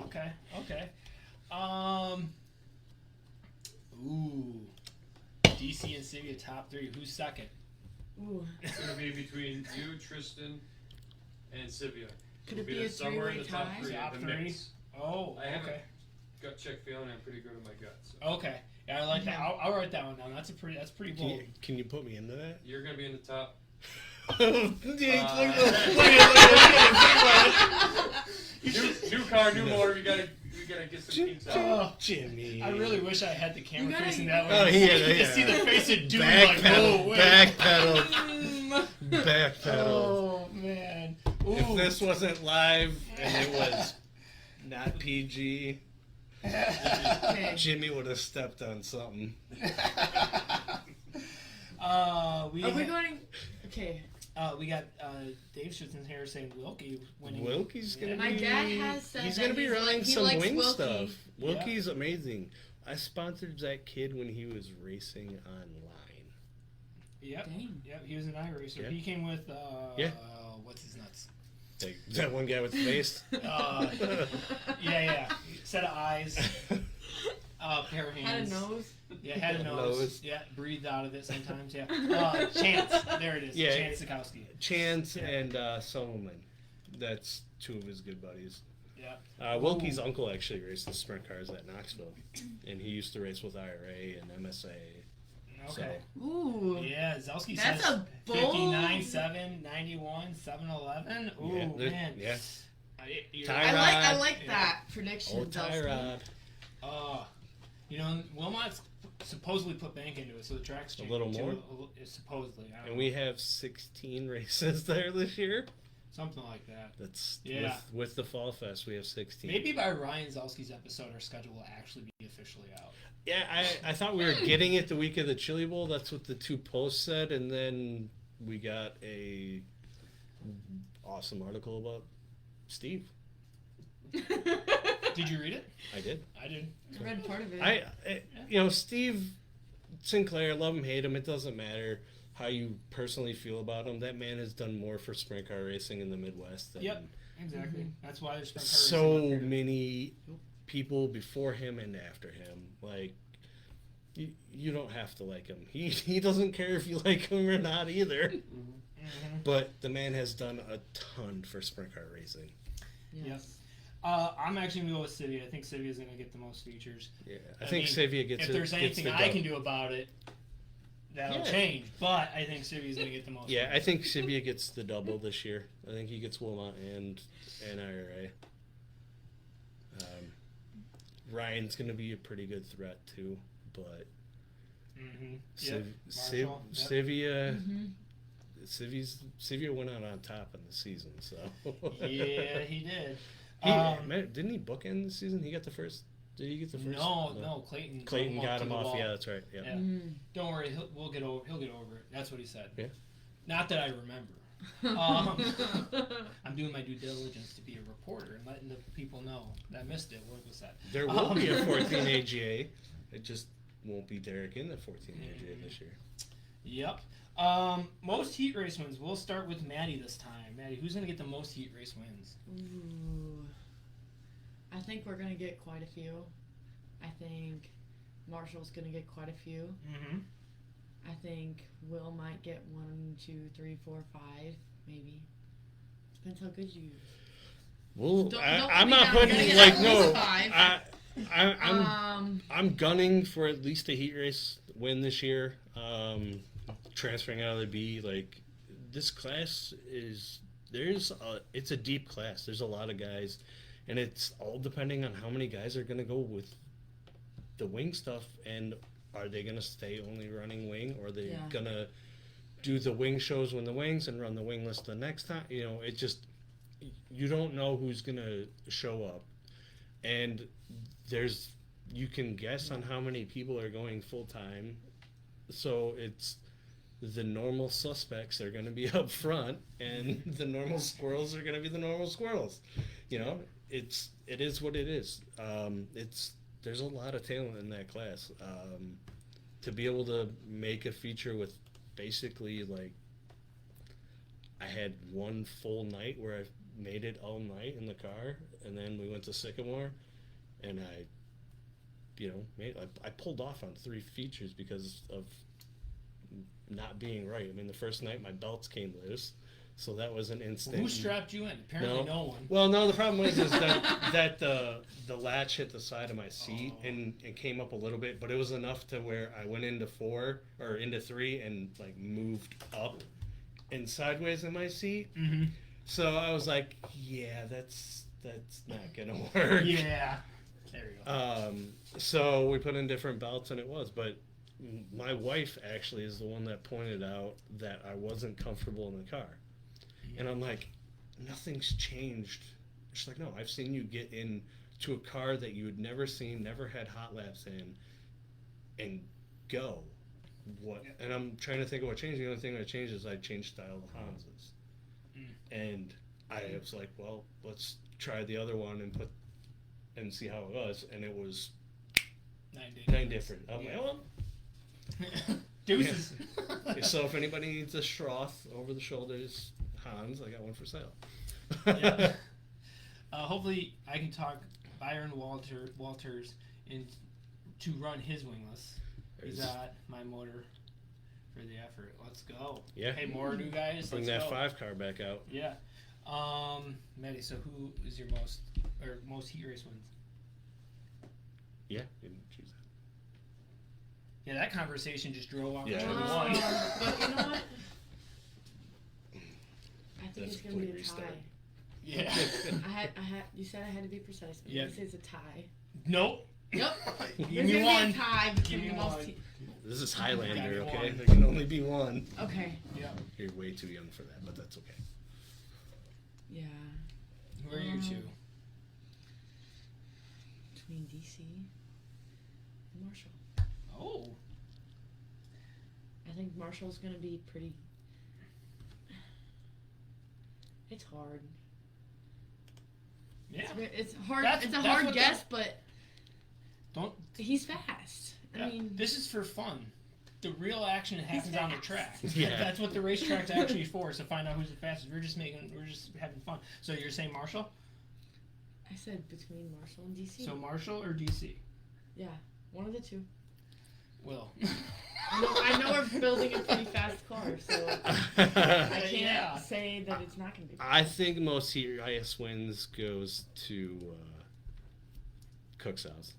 Okay. Ooh. DC and Sivia top 3. Who's second? Ooh. It's gonna be between you, Tristan, and Sivia. Could it We'll be a somewhere in 3-way the top tie? 3 Top of the 3? mix. Oh. I haven't Okay. gut check feeling. I'm pretty good with my guts. So. Okay. Yeah, I like that. Yeah. I'll write that one down. That's pretty bold. Can you put me into that? You're gonna be in the top. New car, new motor. We gotta get some kinks out. Oh, Jimmy. I really wish I had the camera You gotta- facing that way. Oh, You yeah. can see the face of doom like, no way. Backpedal. Oh, man. Ooh. If this wasn't live and it was not PG, Okay. Jimmy would have stepped on something. Are we going? Okay. We got Dave Schutzen's here saying Wilkie winning. Wilkie's gonna My be. dad has said he's that gonna be he's running he some likes wing Wilkie. stuff. Yeah. Wilkie's amazing. I sponsored that kid when he was racing online. Yep. Dang. Yep, he was an iRacer. Yeah. He came with, Yeah. what's his nuts? Like, that one guy with the face. Yeah. Set of eyes, pair of Had a hands. nose. Yeah, had a nose. Nose. Yeah, breathed out of it sometimes. Yeah. Chance. There it is. Yeah. Chance Sikowski. Chance Yeah. and Solomon. That's 2 of his good buddies. Yeah. Wilkie's uncle actually raced the sprint cars at Knoxville, and he used to race with IRA and MSA. Okay. Ooh. Yeah, Zelski That's says a bold- 59, 7, 91, 711. Ooh, Yeah, man. yeah. You're- Tyrod. I like Yeah. that prediction. Old Zelski. Tyrod. Wilmot's supposedly put bank into it, so the track's changed little more? supposedly. I don't And know. we have 16 races there this year. Something like that. That's Yeah. with the Fall Fest, we have 16. Maybe by Ryan Zelsky's episode, our schedule will actually be officially out. Yeah, I thought we were getting it the week of the Chili Bowl. That's what the 2 posts said, and then we got a awesome article about Steve. Did you read it? I did. I did. I read part of it. Steve Sinclair, love him, hate him, it doesn't matter how you personally feel about him. That man has done more for sprint car racing in the Midwest than Yep, exactly. That's why there's sprint car so racing up here. many people before him and after him. Like, you don't have to like him. He doesn't care if you like him or not either. Mm-hmm. But the man has done a ton for sprint car racing. Yes. I'm actually going to go with Civia. I think Civia is going to get the most features. Yeah, I think mean, Savia gets if it. there's anything gets I the can do about it, that'll Yeah. change. But I think Civia is going to get the most. Yeah, I think Savia gets the double this year. I think he gets Wilmot and IRA. Ryan's going to be a pretty good threat too, but Mm-hmm. Yep. Civ- Marshall, yep. Savia went out on top in the season, so Yeah, he did. Didn't he bookend the season? He got the first. Did he get the first? No, Clayton. Clayton got to him the off. wall. Yeah, that's right. Yeah. Yeah. Don't worry, he'll get over it. That's what he said. Yeah. Not that I remember. I'm doing my due diligence to be a reporter and letting the people know that I missed it. What was that? There will be a 14 AGA. It just won't be Derek in the 14 AGA this year. Yep. Most heat race wins. We'll start with Maddie this time. Maddie, who's going to get the most heat race wins? Ooh. I think we're going to get quite a few. I think Marshall's going to get quite a few. Mm-hmm. I think Will might get 1, 2, 3, 4, 5, maybe. Depends how good you. Well, Don't I'm let not me down. putting You're gonna like get at no. least 5. I'm gunning for at least a heat race win this year. Transferring out of the B, like this class is it's a deep class. There's a lot of guys, and it's all depending on how many guys are going to go with the wing stuff, and are they going to stay only running wing, or are they going to do the wing shows when the wings and run the wingless the next time? You know, it just you don't know who's going to show up, and you can guess on how many people are going full time, so it's. The normal suspects are going to be up front, and the normal squirrels are going to be the normal squirrels. You know, it is what it is. There's a lot of talent in that class. To be able to make a feature with basically like, I had one full night where I made it all night in the car, and then we went to Sycamore, and I pulled off on 3 features because of not being right. I mean, the first night my belts came loose, so that was an instant. Who strapped you in? Apparently no one. Well, no, the problem was that the latch hit the side of my seat and came up a little bit, but it was enough to where I went into 4 or into 3 and like moved up and sideways in my seat. Mm-hmm. So I was like, yeah, that's not gonna work. Yeah. There you go. So we put in different belts, and it was, but my wife actually is the one that pointed out that I wasn't comfortable in the car. And I'm like, nothing's changed. She's like, no, I've seen you get into a car that you had never seen, never had hot laps in, and go. What? And I'm trying to think of what changed. The only thing that changed is I changed style of Hans's. And I was like, well, let's try the other one and see how it was. And it was 9 different. I'm like, well, Deuces. so if anybody needs a Schroth over the shoulders Hans, I got one for sale. Yeah. Hopefully I can talk Byron Walters to run his wingless. He's got my motor for the effort. Let's go. Yeah. Hey, more new guys. Bring let's that go. 5 car back out. Yeah. Maddie, so who is your most heat race wins? Yeah, you didn't choose that. Yeah, that conversation just drove off. Yeah. To But one. you know what? I think That's it's gonna be a completely tie. Yeah. You said I had to be precise, but Yeah. this is a tie. Nope. Yep. Give There's me gonna one. be a tie Give between me the most. one. This is Highlander, Got okay? one. There can only be one. Okay. Yeah. You're way too young for that, but that's okay. Yeah. Who are your two? Between DC and Marshall. Oh. I think Marshall's gonna be pretty. It's hard. Yeah. It's hard. That's- it's a that's hard what guess, but Don't. he's fast. Yeah. I mean, This is for fun. The real action happens on the track. Yeah. That's what the racetrack's actually for, is to find out who's the fastest. We're just having fun. So you're saying Marshall? I said between Marshall and DC. So Marshall or DC? Yeah, one of the two. Will. I know we're building a pretty fast car, so I can't Yeah. say that it's not going to be. I think most highest wins goes to Cook's house.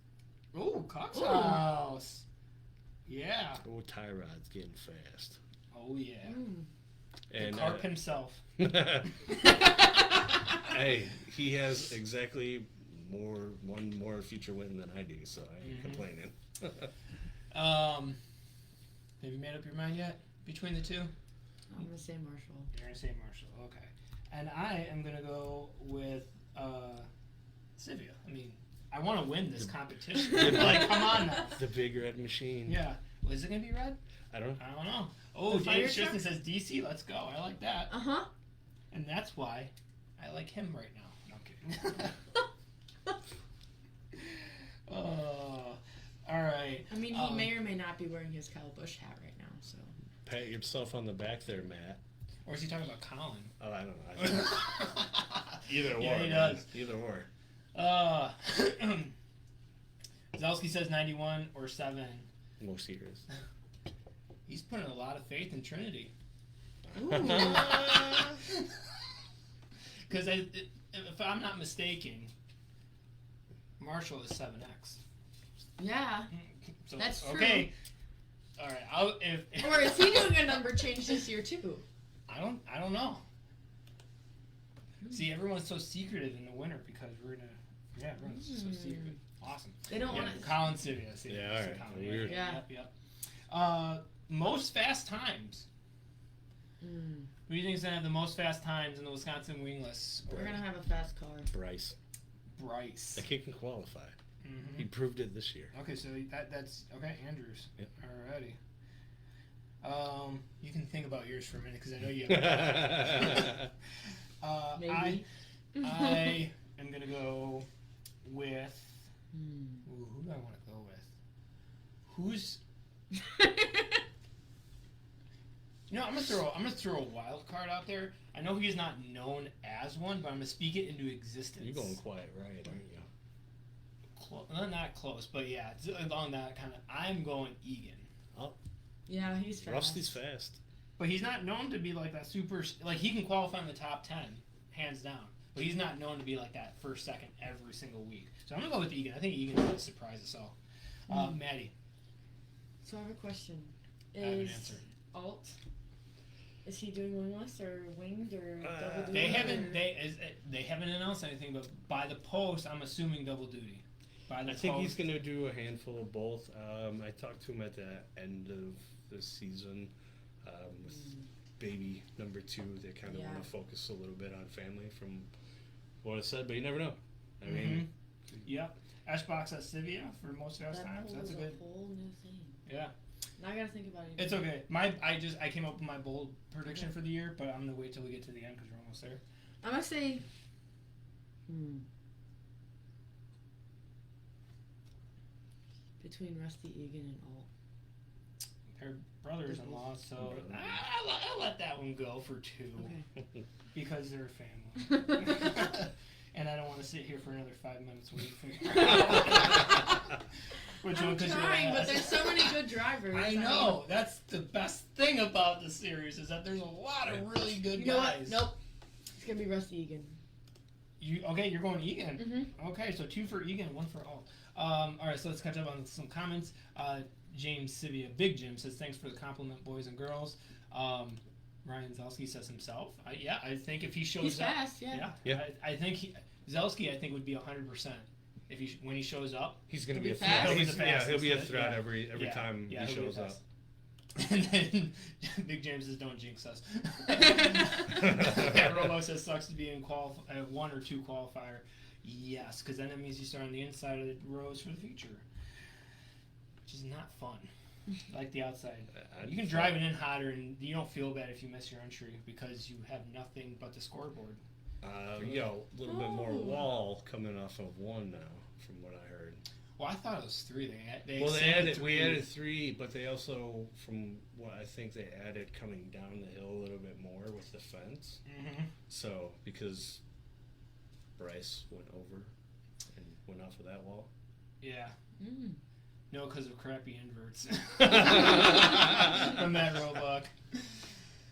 Oh, Cox House. Yeah. Oh, Tyrod's getting fast. Oh, yeah. Mm. And the carp himself. hey, he has exactly one more future win than I do, so I ain't complaining. Have you made up your mind yet between the two? I'm going to say Marshall. You're gonna say Marshall, okay. And I am gonna go with Sivia. I mean, I want to win this competition. Like, come on now. The big red machine. Yeah. Well, is it gonna be red? I don't. I don't know. Oh, The fire James truck? Schutzen says DC. Let's go. I like that. Uh-huh. And that's why I like him right now. No, I'm kidding. All right. I mean, he may or may not be wearing his Kyle Busch hat right now, so. Pat yourself on the back there, Matt. Or is he talking about Colin? Oh, I don't know. Either or. Yeah, he man. does. Either or. Zalski says 91 or 7. Most years. He's putting a lot of faith in Trinity. Because if I'm not mistaken, Marshall is 7X. Yeah. So, That's true. Okay. All right. Or is he doing a number change this year, too? I don't know. See, everyone's so secretive in the winter because everyone's so secret. Awesome. They don't want to. Colin Sivia. See, Yeah, that's all right. Colin, Weird. Yeah. Yep. Most fast times. Who do you think is gonna have the most fast times in the Wisconsin Wingless? We're going to have a fast car. Bryce. Bryce. That kid can qualify. Mhm. He proved it this year. Okay, so that's okay. Andrews. Yep. Alrighty. You can think about yours for a minute because I know you have. Maybe. I am gonna go with. Ooh, who do I want to go with? Who's? You know, I'm gonna throw a wild card out there. I know he's not known as one, but I'm gonna speak it into existence. You're going quiet, right? Aren't you? Not close, but yeah, it's along that kind of. I'm going Egan. Yeah, he's fast. Rusty's fast. But he's not known to be like that super. Like, he can qualify in the top 10, hands down. But he's not known to be like that first, second every single week. So I'm going to go with Egan. I think Egan's going to surprise us all. Maddie. So I have a question. I have an Is answer. Alt, is he doing wingless or winged or double duty? They haven't announced anything, but by the post, I'm assuming double duty. By the I think he's post. going to do a handful of both. I talked to him at the end of the season with baby number 2. They kind of want to focus a little bit on family from what I said, but you never know. I mean, Yep. Ashbox at Sivia for most fast times. That's a good. whole new thing. Yeah. Now I gotta think about it. It's okay. I came up with my bold prediction for the year, but I'm gonna wait till we get to the end because we're almost there. I'm gonna say. Between Rusty Egan and Alt. They're brothers-in-law, so Brothers. I'll let that one go for 2 Okay. because they're family. And I don't want to sit here for another 5 minutes waiting for you. Which I'm one? 'Cause you're trying, but ass. there's so many good drivers. I know. That's the best thing about the series is that there's a lot of really good You know what? guys. Nope. It's gonna be Rusty Egan. You're going Egan. Mm-hmm. Okay, so 2 for Egan, 1 for Alt. All right, so let's catch up on some comments. James Sivia, Big Jim, says, thanks for the compliment, boys and girls. Ryan Zelski says himself. I think if he shows He's up. fast, yeah. I think Zelski, I think, would be 100% when he shows up. he's going to He'll be a be fast. threat. He'll be the He'll be a fastest, threat yeah. every time he he'll be shows up. fast. And then Big James says, "Don't jinx us." Rolo says, "Sucks to be in one or two qualifier." Yes, because then it means you start on the inside of the rows for the future, which is not fun. Like the outside, you can drive it in hotter, and you don't feel bad if you miss your entry because you have nothing but the scoreboard. A little bit more wall coming off of one now, from what I heard. Well, I thought it was 3. We added 3, but they also, from what I think, they added coming down the hill a little bit more with the fence. Mm-hmm. So, because Bryce went over and went off of that wall. Yeah. Mm. No, because of crappy inverts. From that Roebuck.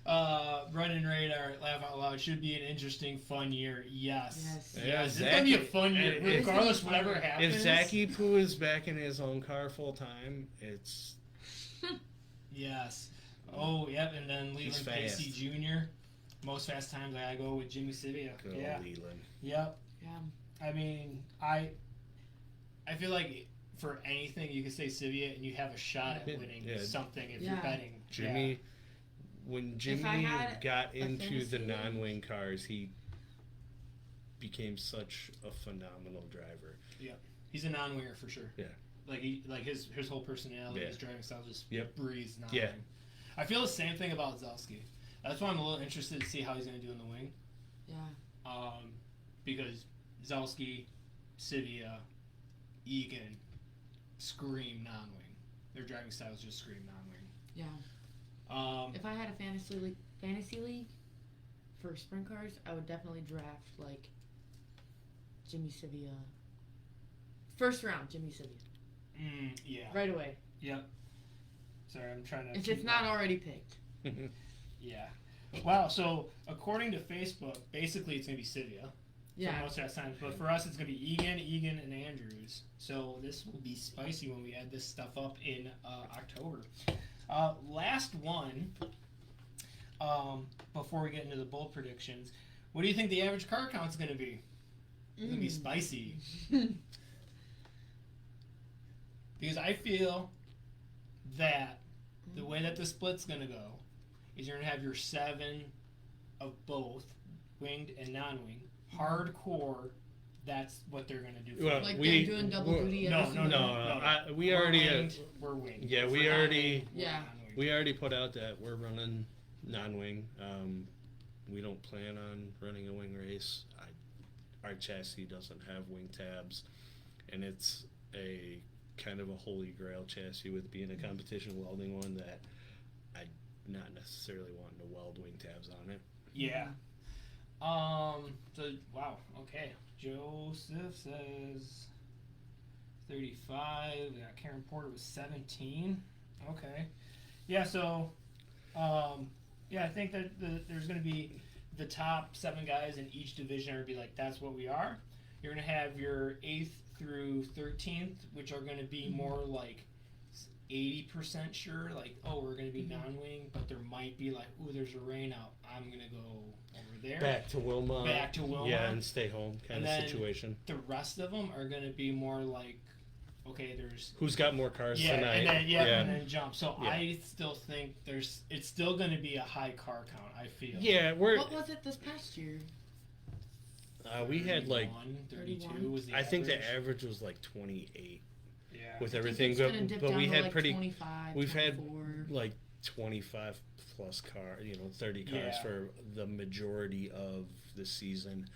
Run and Radar, laugh out loud. Should be an interesting, fun year. Yes. Yeah, It's going to be a fun year, and regardless whatever happens. If Zachy Poo is back in his own car full time, it's... Yes. Oh, yep, and then He's Leland fast. Pacey Jr. Most fast times I go with Jimmy Sivia. Good Yeah. Leland. Yep. Yeah. I mean, I feel like for anything you can say Sivia and you have a shot at winning something if you're betting. Jimmy, when Jimmy had got a into the fantasy non-wing cars, he became such a phenomenal driver. He's a non-winger for sure. Yeah. Like his whole personality, his driving style just breathes non-wing. Yeah. I feel the same thing about Zelski. That's why I'm a little interested to see how he's going to do in the wing. Yeah. Because Zelski, Sivia, Egan scream non-wing. Their driving styles just scream non-wing. Yeah. If I had a fantasy league for sprint cars, I would definitely draft like Jimmy Sivia. First round, Jimmy Sivia. Yeah. Right away. Yep. Sorry, I'm trying to. If it's not already picked. Yeah. Wow. So according to Facebook, basically it's gonna be Sivia. Yeah. For most of that time, but for us it's gonna be Egan, and Andrews. So this will be spicy when we add this stuff up in October. Last one. Before we get into the bold predictions, what do you think the average car count's gonna be? It's gonna be spicy. Because I feel that the way that the split's gonna go is you're gonna have your 7 of both, winged and non-winged. Hardcore, that's what they're gonna do. Well, Like they're doing double duty. No. We already. We're winged. Yeah, we For already. non-winged, we're non-winged. We already put out that we're running non-wing. We don't plan on running a wing race. Our chassis doesn't have wing tabs, and it's a kind of a holy grail chassis with being a competition welding one that I'm not necessarily wanting to weld wing tabs on it. Yeah. So wow. Okay. Joseph says 35. We got Karen Porter with 17. Okay. Yeah. So, I think that there's going to be the top 7 guys in each division are going to be like, that's what we are. You're going to have your 8th through 13th, which are going to be more like 80% sure, like, oh, we're going to be non-wing, but there might be like, ooh, there's a rain out. I'm going to go over there. Back to Wilmot. Yeah, and stay home kind of situation. The rest of them are going to be more like, okay, there's who's got more cars tonight. And then jump. So I still think it's still going to be a high car count. I feel. Yeah, What was it this past year? We had like 32 was the I think the average. average was like 28 Yeah. with I think everything, it's gonna dip but down we to had like pretty. 25, We've 24. had like 25 plus car, 30 cars for the majority of the season.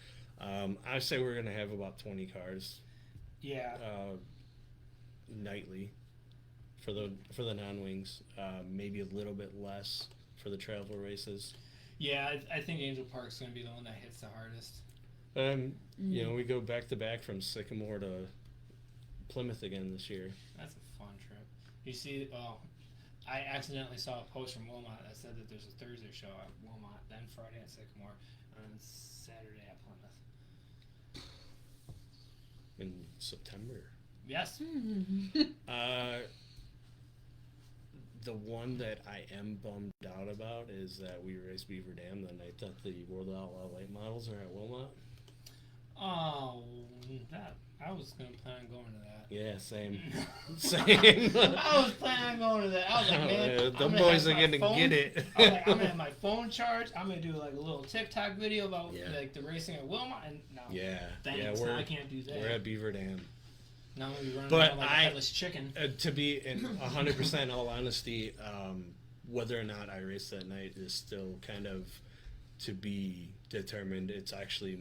I say we're gonna have about 20 cars. Yeah. Nightly for the non-wings, maybe a little bit less for the travel races. Yeah, I think Angel Park's going to be the one that hits the hardest. We go back to back from Sycamore to Plymouth again this year. That's a fun trip. You see, I accidentally saw a post from Wilmot that said that there's a Thursday show at Wilmot, then Friday at Sycamore, and then Saturday at Plymouth. In September. Yes. The one that I am bummed out about is that we race Beaver Dam the night that the World Outlaw late models are at Wilmot. Oh, that I was gonna plan on going to that. Yeah, same. Same. I was planning on going to that. I was like, man, The I'm gonna boys have are my gonna phone- get it. I was like, I'm gonna have my phone charged. I'm gonna do like a little TikTok video about Yeah. like the racing at Wilmot. And no, Yeah, thanks. yeah, Now I can't do that. we're at Beaver Dam. Now I'm gonna be running But around like a headless chicken. To be in 100% all honesty, whether or not I race that night is still kind of to be determined. It's actually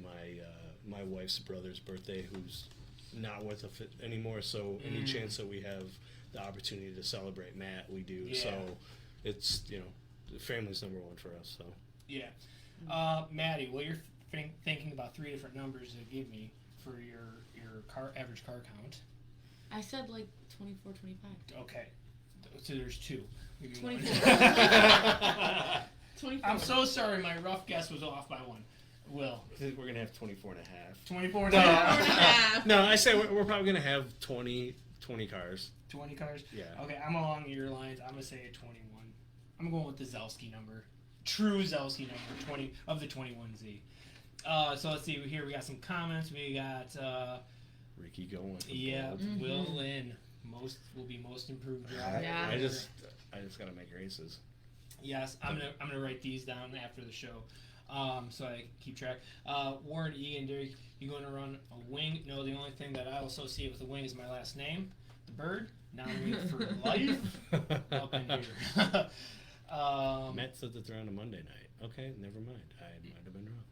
my wife's brother's birthday, who's not with us anymore. So any chance that we have the opportunity to celebrate Matt, we do. Yeah. So it's the family's number one for us. So Yeah. Maddie, well, you're thinking about 3 different numbers to give me for your average car count. I said like 24, 25. Okay. So there's 2. Give me 24. one. 24. I'm so sorry, my rough guess was off by 1. Will. we're gonna have 24 and a half. 24 and No. a half. No, I say we're probably gonna have 20 cars. 20 cars? Yeah. Okay, I'm along your lines. I'm going to say a 21. I'm going with the Zelski number. True Zelski number, 20 of the 21Z. So let's see here. We got some comments. We got, Ricky going. yeah, Mhm. Will Lynn. Will be most improved driver. Yeah. I just gotta make races. Yes, I'm gonna write these down after the show, so I keep track. Warren Egan, Derek, you going to run a wing? No, the only thing that I associate with a wing is my last name, the bird. Nominated for life up in here. Matt said that they're on a Monday night. Okay, never mind. I might have been wrong.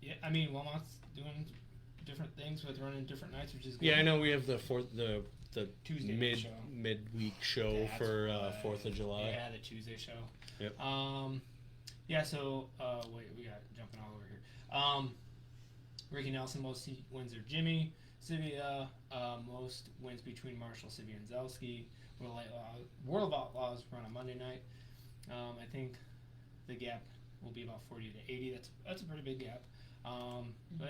Yeah, I mean, Wilmot's doing different things with running different nights, which is good. Yeah, I know we have the Tuesday night show. midweek show That's for right. 4th of July. Yeah, the Tuesday show. Yep. Yeah, so, wait, we got jumping all over here. Ricky Nelson, most wins are Jimmy. Sivia, most wins between Marshall, Sivia, and Zelski. World of Outlaws run on Monday night. I think the gap will be about 40 to 80. That's a pretty big gap. But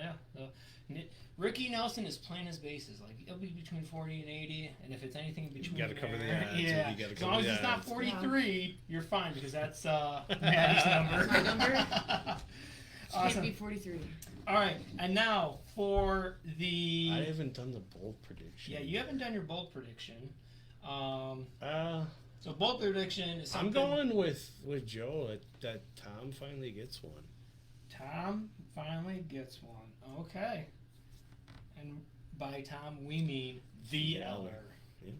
yeah, Ricky Nelson is playing his bases. Like, it'll be between 40 and 80, and if it's anything between, gotta cover the there, odds, yeah. you gotta As cover long as the it's not odds. 43, you're fine because that's Maddie's number. My number? Can't Awesome. be 43. All right, and now for the. I haven't done the bold prediction. Yeah, you haven't done your bold prediction. So bold prediction is I'm something. going with Joe that Tom finally gets one. Tom finally gets one. Okay. And by Tom, we mean the Eller. Eller. Yeah.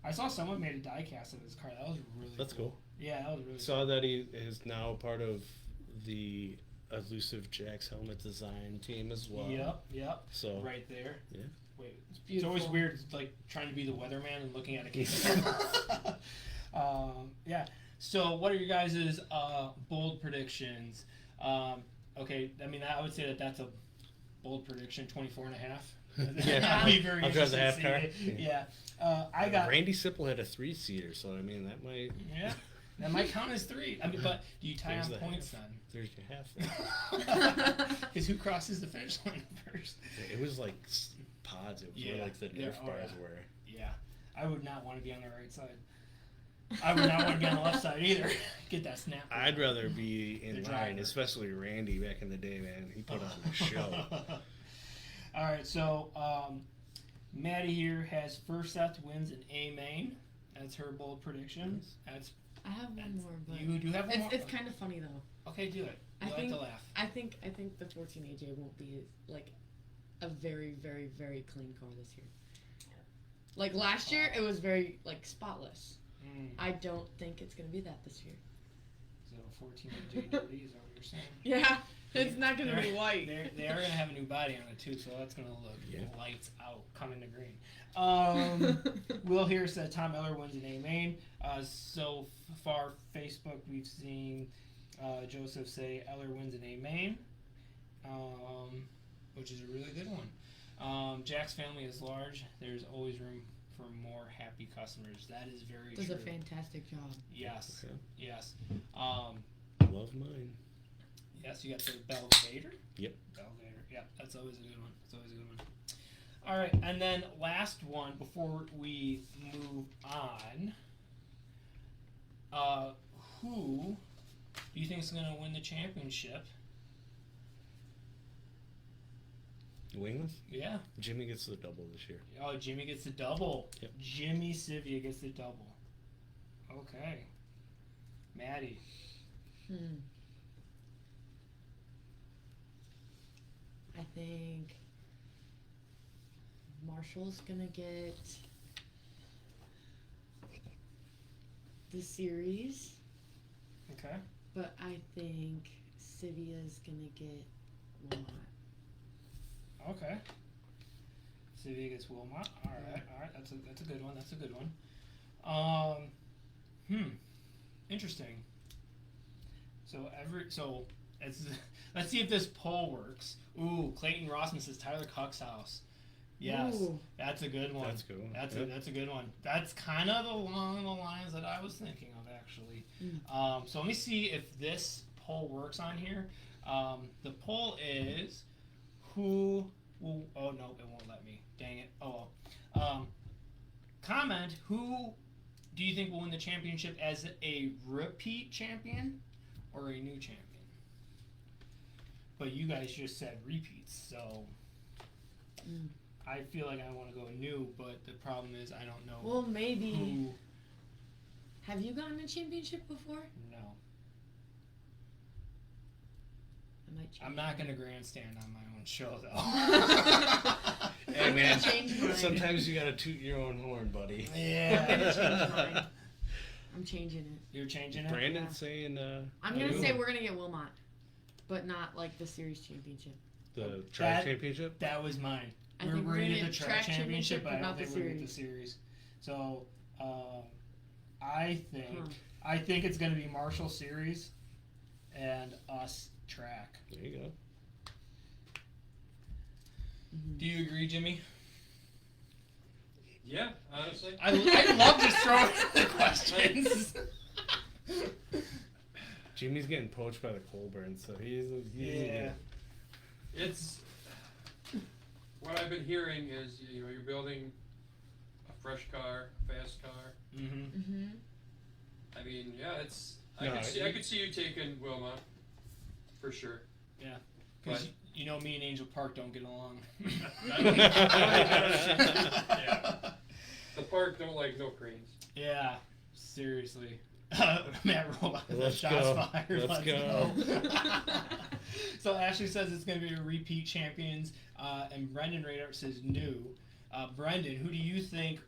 I saw someone made a die cast of his car. That was really That's cool. Yeah, that was really cool. Saw that he is now part of the Elusive Jack's helmet design team as well. Yep. So Right there. Yeah. Wait, it's beautiful. always weird, like trying to be the weatherman and looking at a camera. Yeah. So, what are your guys' bold predictions? Okay, I mean, I would say that that's a bold prediction, 24 and a half. Yeah. I'd be very I'll drive interested the to half see car. it. Yeah. I got. Randy Sipple had a 3-seater, so I mean that might. Yeah. That might count as 3. I mean, but do you tie There's on the points half. then? There's your half. Because who crosses the finish line first? It was like pods. It was where Yeah. like the Yeah. Nerf Oh, bars yeah. were. Yeah. I would not want to be on the right side. I would not want to be on the left side either. Get that snap. I'd rather be in The line, driver. especially Randy back in the day, man. He put on a show. All right, so Maddie here has first Seth wins in A main. That's her bold prediction. That's I have one more, but you do have one more. it's kind of funny though. Okay, do it. I I like think- to laugh. I think the 14 AJ won't be like a very, very, very clean car this year. Like last year, it was very like spotless. I don't think it's gonna be that this year. So 14 J dirty is that what you're saying? Yeah, it's not gonna be white. They are gonna have a new body on it too, so that's gonna look Yeah. lights out, coming to green. Will here said Tom Eller wins in A main. So far, Facebook we've seen Joseph say Eller wins in A main, which is a really good one. Jack's family is large. There's always room for more happy customers. That is very Does true. a fantastic job. Yes, Okay. yes. Love mine. Yes, you got the Belvader? Yep. Belvader. Yep, that's always a good one. That's always a good one. All right, and then last one before we move on. Who do you think is going to win the championship? Wingless? Yeah. Jimmy gets the double this year. Oh, Jimmy gets the double. Yep. Jimmy Sivia gets the double. Okay. Maddie. I think Marshall's gonna get the series, Okay. but I think Sivia's gonna get Wilmot. Okay. Sivia gets Wilmot. All right. That's a good one. That's a good one. Interesting. So let's see if this poll works. Ooh, Clayton Rossman says Tyler Cuck's house. Yes, Ooh. that's a good one. That's a good one. That's a good one. That's kind of along the lines that I was thinking of, actually. So let me see if this poll works on here. The poll is who will. Oh no, it won't let me. Dang it. Oh well. Comment who do you think will win the championship as a repeat champion or a new champion? But you guys just said repeats, so I feel like I want to go new, but the problem is I don't know. Well, maybe. Who. Have you gotten a championship before? No. I might change. I'm not going to grandstand on my own show, though. Hey, man. Change mine. Sometimes you gotta toot your own horn, buddy. Yeah. I'm gonna change mine. I'm changing it. You're changing it? Brandon's saying I'm gonna say we're gonna get Wilmot, but not like the series championship. the track championship. That was mine. I We're think we're going to gonna get the get track track championship, championship, but I but don't not the think we're going to get the series. So, I think it's going to be Marshall series and us track. There you go. Do you agree, Jimmy? Yeah, honestly. I love just throwing the questions. Jimmy's getting poached by the Colburn, so he's It's what I've been hearing is you're building a fresh car, fast car. Mm-hmm. I mean, yeah, I could see you taking Wilmot for sure. Yeah, because you know me and Angel Park don't get along. Yeah. The park don't like no cranes. Yeah, seriously. Matt Rolla, Let's shots go. fired. Let's go. So Ashley says it's going to be a repeat champions, and Brendan Radar says new. Brendan, who do you think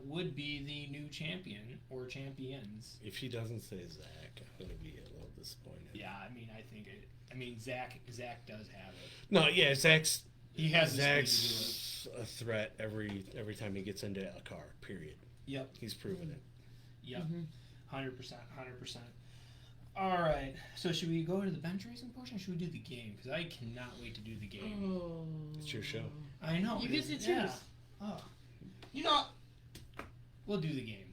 would be the new champion or champions? If he doesn't say Zach, I'm gonna be a little disappointed. Yeah, I mean, Zach does have it. No, yeah, Zach's He has the speed a threat every time he gets into a car. Period. Yep. He's proven it. Yep. 100%. All right. So should we go to the bench racing portion? Or should we do the game? Because I cannot wait to do the game. Oh. It's your show. I know. You get to choose. Yeah. Oh. You know, we'll do the game.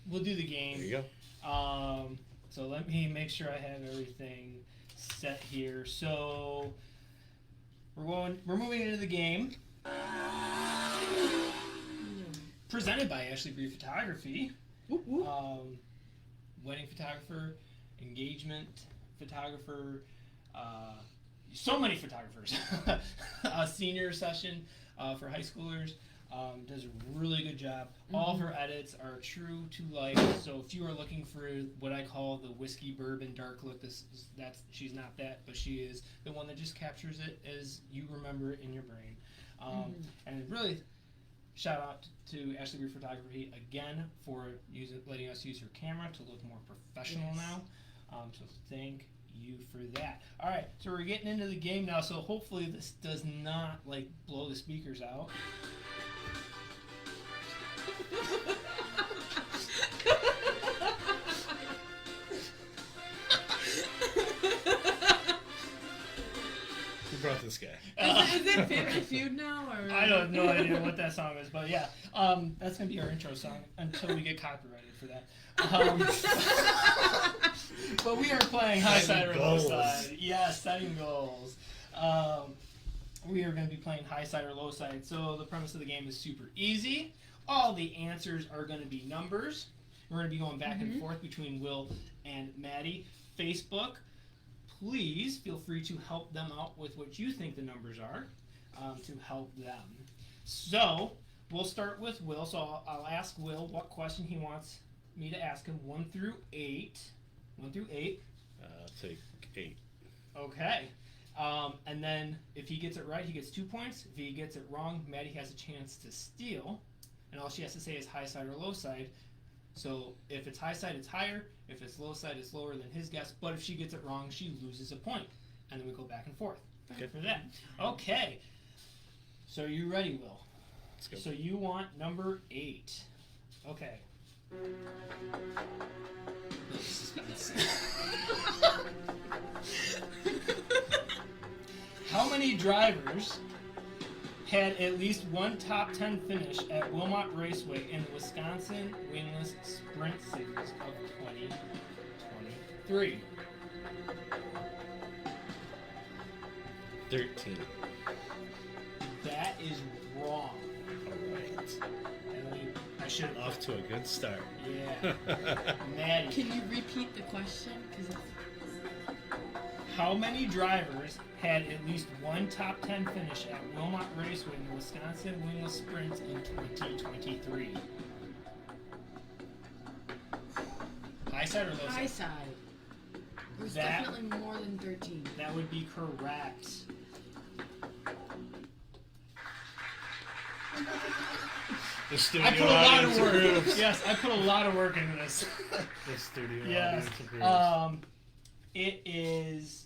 We'll do the game. There you go. So let me make sure I have everything set here. So we're moving into the game. Presented by Ashley Bree Photography. Whoop, whoop. Wedding photographer, engagement photographer, so many photographers. A senior session for high schoolers. Does a really good job. All of her edits are true to life. So if you are looking for what I call the whiskey bourbon dark look, she's not that, but she is the one that just captures it as you remember it in your brain. And really, shout out to Ashley Bree Photography again for letting us use her camera to look more professional now. So thank you for that. All right, so we're getting into the game now. So hopefully this does not blow the speakers out. Who brought this guy? Is it Family Feud now? Or? I have no idea what that song is, but yeah, that's gonna be our intro song until we get copyrighted for that. But we are playing Highside or Lowside. Yes, setting goals. We are going to be playing Highside or Lowside. So the premise of the game is super easy. All the answers are going to be numbers. We're going to be going back and forth between Will and Maddie. Facebook, please feel free to help them out with what you think the numbers are. to help them. So we'll start with Will. So I'll ask Will what question he wants me to ask him. 1 through 8. 1 through 8. I'll take 8. Okay. And then if he gets it right, he gets 2 points. If he gets it wrong, Maddie has a chance to steal. And all she has to say is high side or low side. So if it's high side, it's higher. If it's low side, it's lower than his guess. But if she gets it wrong, she loses a point. And then we go back and forth. Good for that. Okay. So are you ready, Will? Let's go. So you want number 8. Okay. How many drivers had at least one top 10 finish at Wilmot Raceway in the Wisconsin Wingless Sprint Series of 2023? 13. That is wrong. Alright. I should have. Off to a good start. Yeah. Maddie. Can you repeat the question? 'Cause it's... How many drivers had at least one top 10 finish at Wilmot Raceway in the Wisconsin Wingless Sprint in 2023? High side or low side? High side. It was That- definitely more than 13. That would be correct. The studio I put a lot of audience work. approves. Yes, I put a lot of work into this. The studio Yes. audience approves. It is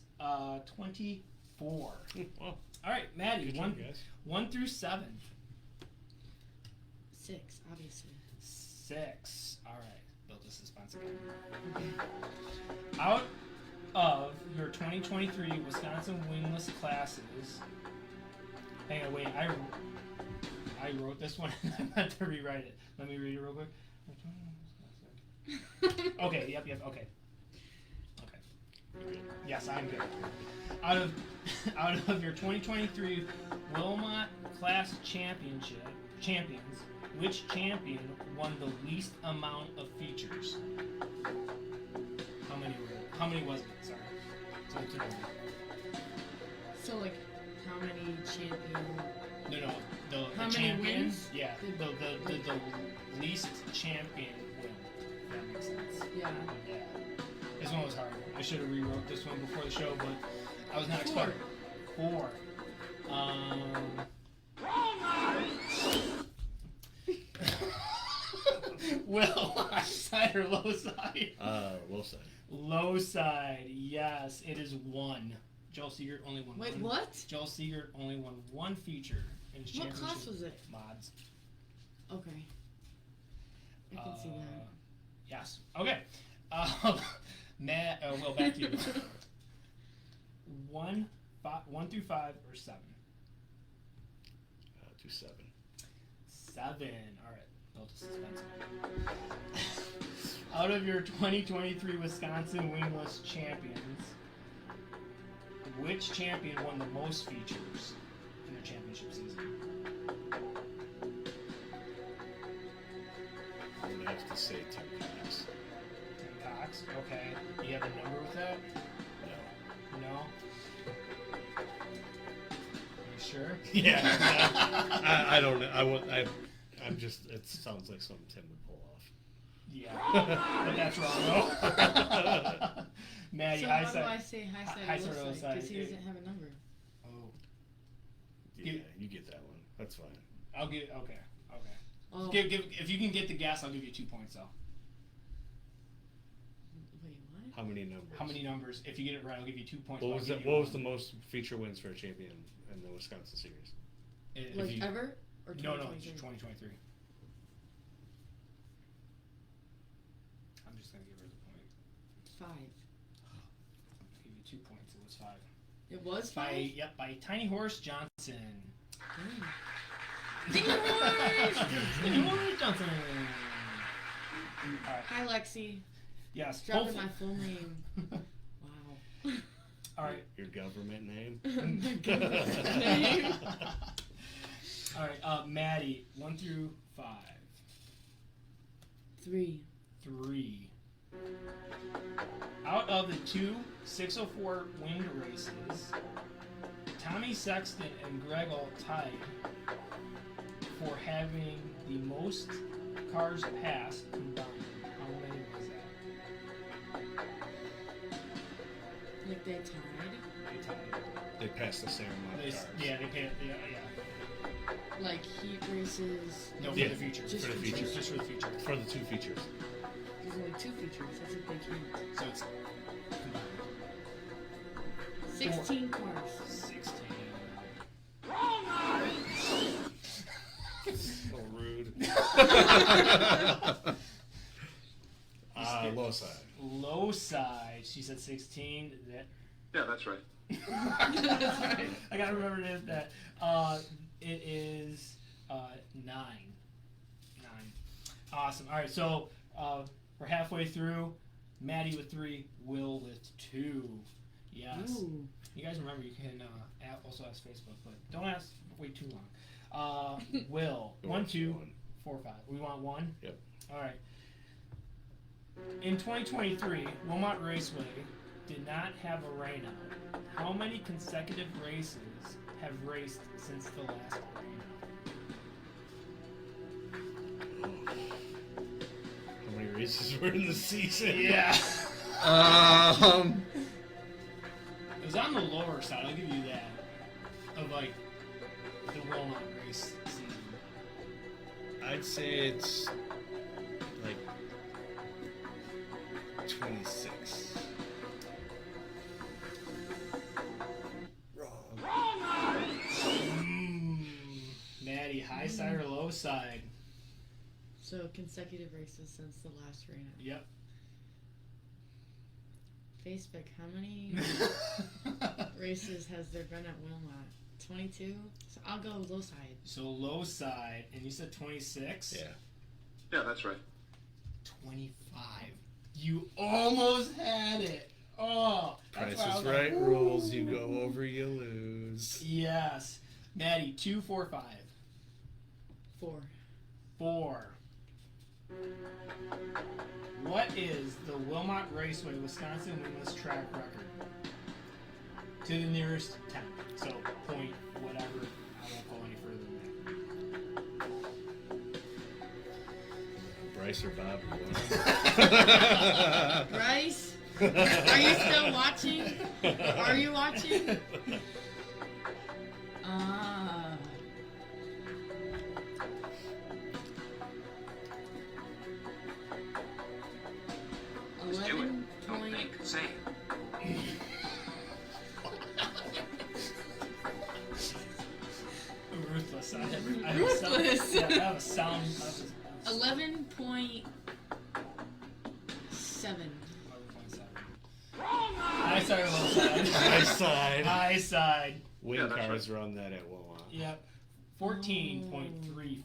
24. Well, All right, Maddie. good job, guys. 1 through 7. 6, obviously. 6. All right. Build a suspense again. Out of your 2023 Wisconsin Wingless classes. Hang on, wait. I wrote this one and I meant to rewrite it. Let me read it real quick. Okay. Yep. Okay. Yes, I'm good. Out of your 2023 Wilmot Class champions, which champion won the least amount of features? How many was it? Sorry. So it's an So, like, how many champion... No. The How many champion. wins? Yeah. The least champion win. If that makes sense. Yeah. Yeah. This one was hard. I should have rewrote this one before the show, but I was not 4. expecting. 4. Will, high side or low side? Low side. Low side, yes. It is 1. Joel Seegert only won Wait, one. what? Joel Seegert only won 1 feature in his What championship. class was it? Mods. Okay. I can see that. Yes. Okay. Will, back to you. 1 through 5 or 7? Do 7. 7. All right. Built a suspense. Out of your 2023 Wisconsin Wingless champions, which champion won the most features in their championship season? I'm gonna have to say Tim Cox. Tim Cox. Okay. You have a number with that? No. No. Are you sure? Yeah. I don't know. I'm just. It sounds like something Tim would pull off. Yeah. But that's wrong, though. Maddie, So high how do I side. say high side High or side or low low side? side, Because he yeah. doesn't have a number. Oh. Yeah, you get that one. That's fine. I'll give. Okay. Oh, Give. If you can get the guess, I'll give you 2 points though. wait, what? How many numbers? How many numbers? If you get it right, I'll give you 2 points. What but was I'll the, give you what was one. the most feature wins for a champion in the Wisconsin series? Like you- ever? Or No, it's 2023? 2023. I'm just gonna give her the point. 5. I'll give you 2 points. It was 5. It was By 5? by Tiny Horse Johnson. Ding Horse! Tiny Horse Johnson. All right. Hi, Lexi. Yes. Dropping hopefully- my full name. Wow. All right. Your government name? My goodness. Name. All right. Maddie, 1 through 5. 3. 3. Out of the 2 604 winged races, Tommy Sexton and Greg all tied for having the most cars passed combined. How many was that? Like they tied. They tied. They passed the same amount of cars. Yeah, they paid. Yeah. Like heat races. No, for Yeah, the feature. just for the for features. Just for the feature. For the 2 features. There's only 2 features. That's a big hint. So it's combined. 16 cars. 16. So rude. Lowside. Lowside. She said 16. Yeah, that's right. That's right. I gotta remember that. It is 9. Awesome. All right, so we're halfway through. Maddie with 3, Will with 2. Yes. Ooh. You guys remember you can also ask Facebook, but don't ask wait too long. Will 1, 2, 4, 5. We want 1. Yep. All right. In 2023, Wilmot Raceway did not have a rainout. How many consecutive races have raced since the last rainout? How many races were in the season? Yeah. Um, It was on the lower side, I'll give you that, of like the Wilmot race season. I'd say it's like 26. Wrong. Maddie, high side or low side? So consecutive races since the last rain. Yep. Facebook, how many races has there been at Wilmot? 22? So I'll go low side. So low side, and you said 26? Yeah. Yeah, that's right. 25. You almost had it. Oh, that's Price why I is was right like, rules. You "Ooh." go over, you lose. Yes. Maddie, 2, 4, 5. 4. 4. What is the Wilmot Raceway Wisconsin Wingless track record? To the nearest 10. So point whatever. I won't go any further than that. Bryce or Bob? Bryce? Are you still watching? Are you watching? Just do it. 11 Don't point. think. Say it. Ruthless. I have Ruthless. I have a sound. 11.7. 11.7. High side or low side? High side. High side. Wing Yeah, that's cars run that at Wilmot. Yep. 14.359.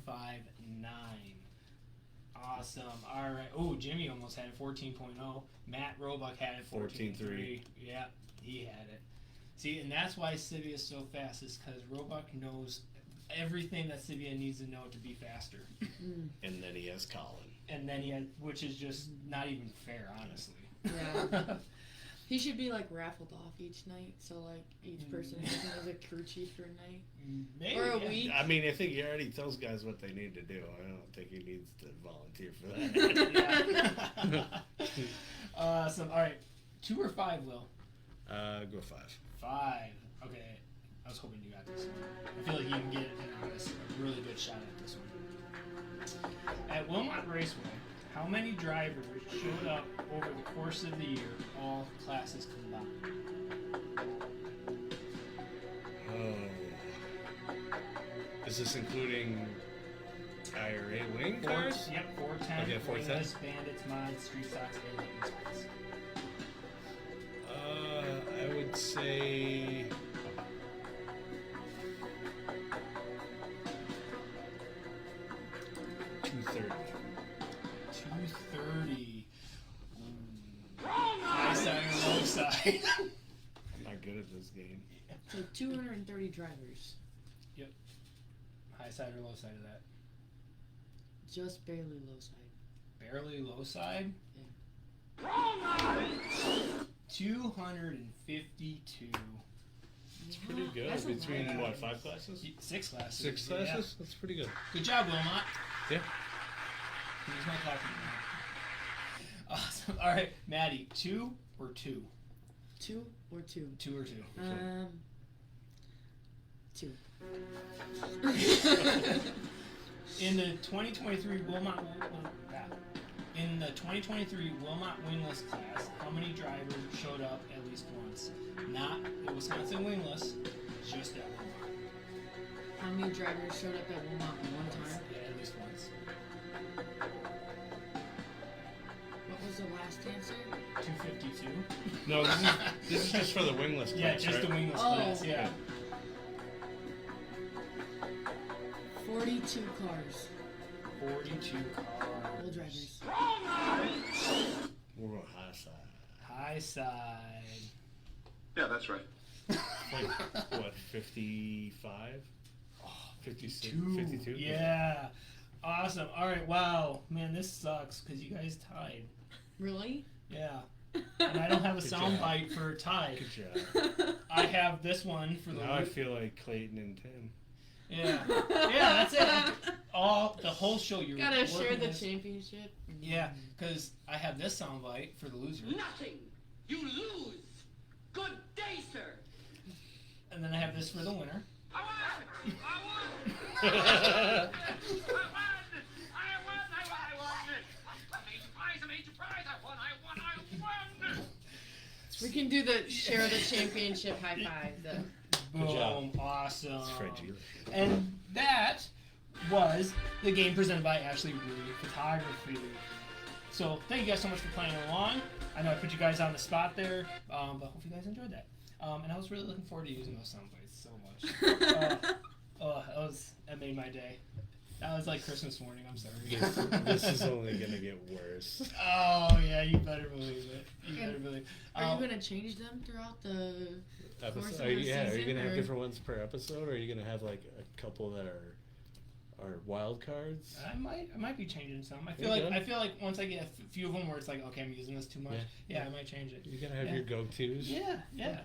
Awesome. All right. Oh, Jimmy almost had it. 14.0. Matt Roebuck had it. 14.3. Yeah, he had it. See, and that's why Sivia is so fast, is because Roebuck knows everything that Sivia needs to know to be faster. And then he has Colin. And then he had, which is just not even fair, honestly. Yeah. He should be like raffled off each night, so like each person has a crew chief for a night. Maybe, Or a yeah. week. I mean, I think he already tells guys what they need to do. I don't think he needs to volunteer for that. Yeah. Awesome. All right. 2 or 5, Will? Go 5. 5. Okay. I was hoping you got this one. I feel like you can get a really good shot at this one. At Wilmot Raceway, how many drivers showed up over the course of the year, all classes combined? Oh. Is this including IRA wing cars? Yep, 410, Okay, 410. Wingless, Bandits, Mods, Street Stocks, and Lightning Sports. I would say 230. 230. High side or low side? I'm not good at this game. So 230 drivers. High side or low side of that? Just barely low side. Barely low side? Yeah. 252. It's pretty good. That's a Between lot. what, 5 classes? 6 classes. 6 yeah. classes? That's pretty good. Good job, Wilmot. Yeah. He's not talking about. Awesome. All right, Maddie, 2 or 2? 2 or 2? 2 or 2? 2. In the 2023 Wilmot Wingless class, how many drivers showed up at least once? Not at Wisconsin Wingless, just at Wilmot. How many drivers showed up at Wilmot one time? Yeah, at least once. What was the last answer? 252. No, this is just for the wingless class, Yeah, just right? the wingless Oh. class. Yeah. 42 cars. 42 cars. Full drivers. We're on Highside. Highside. Yeah, that's right. Like, what, 55? 56? 52? Yeah. Awesome. All right. Wow. Man, this sucks because you guys tied. Really? Yeah. And I don't have a Good sound job. bite for tie. Good job. I have this one for the. Now I feel like Clayton and Tim. Yeah. Yeah, that's it. The whole show you're Gotta share working the this- championship. Yeah, because I have this sound bite for the loser, Nothing. You lose. Good day, sir. and then I have this for the winner. I won. I won. I made surprise. I won. We can do the share the championship high five. Boom! job. Awesome. It's Fred Gila. And that was the game presented by Ashley Rudy Photography. So thank you guys so much for playing along. I know I put you guys on the spot there, but hope you guys enjoyed that. And I was really looking forward to using those sound bites so much. That made my day. That was like Christmas morning. I'm sorry. This is only gonna get worse. Oh yeah, you better believe it. You better believe. Are you gonna change them throughout the course of Are you, the yeah, are you season, gonna have or- different ones per episode, or are you gonna have like a couple that are wild cards? I might be changing some. I Yeah, feel like once I get a few of them where it's like, okay, I'm using this too much. Yeah, I might change it. You gotta have Yeah. your go-tos. Yeah.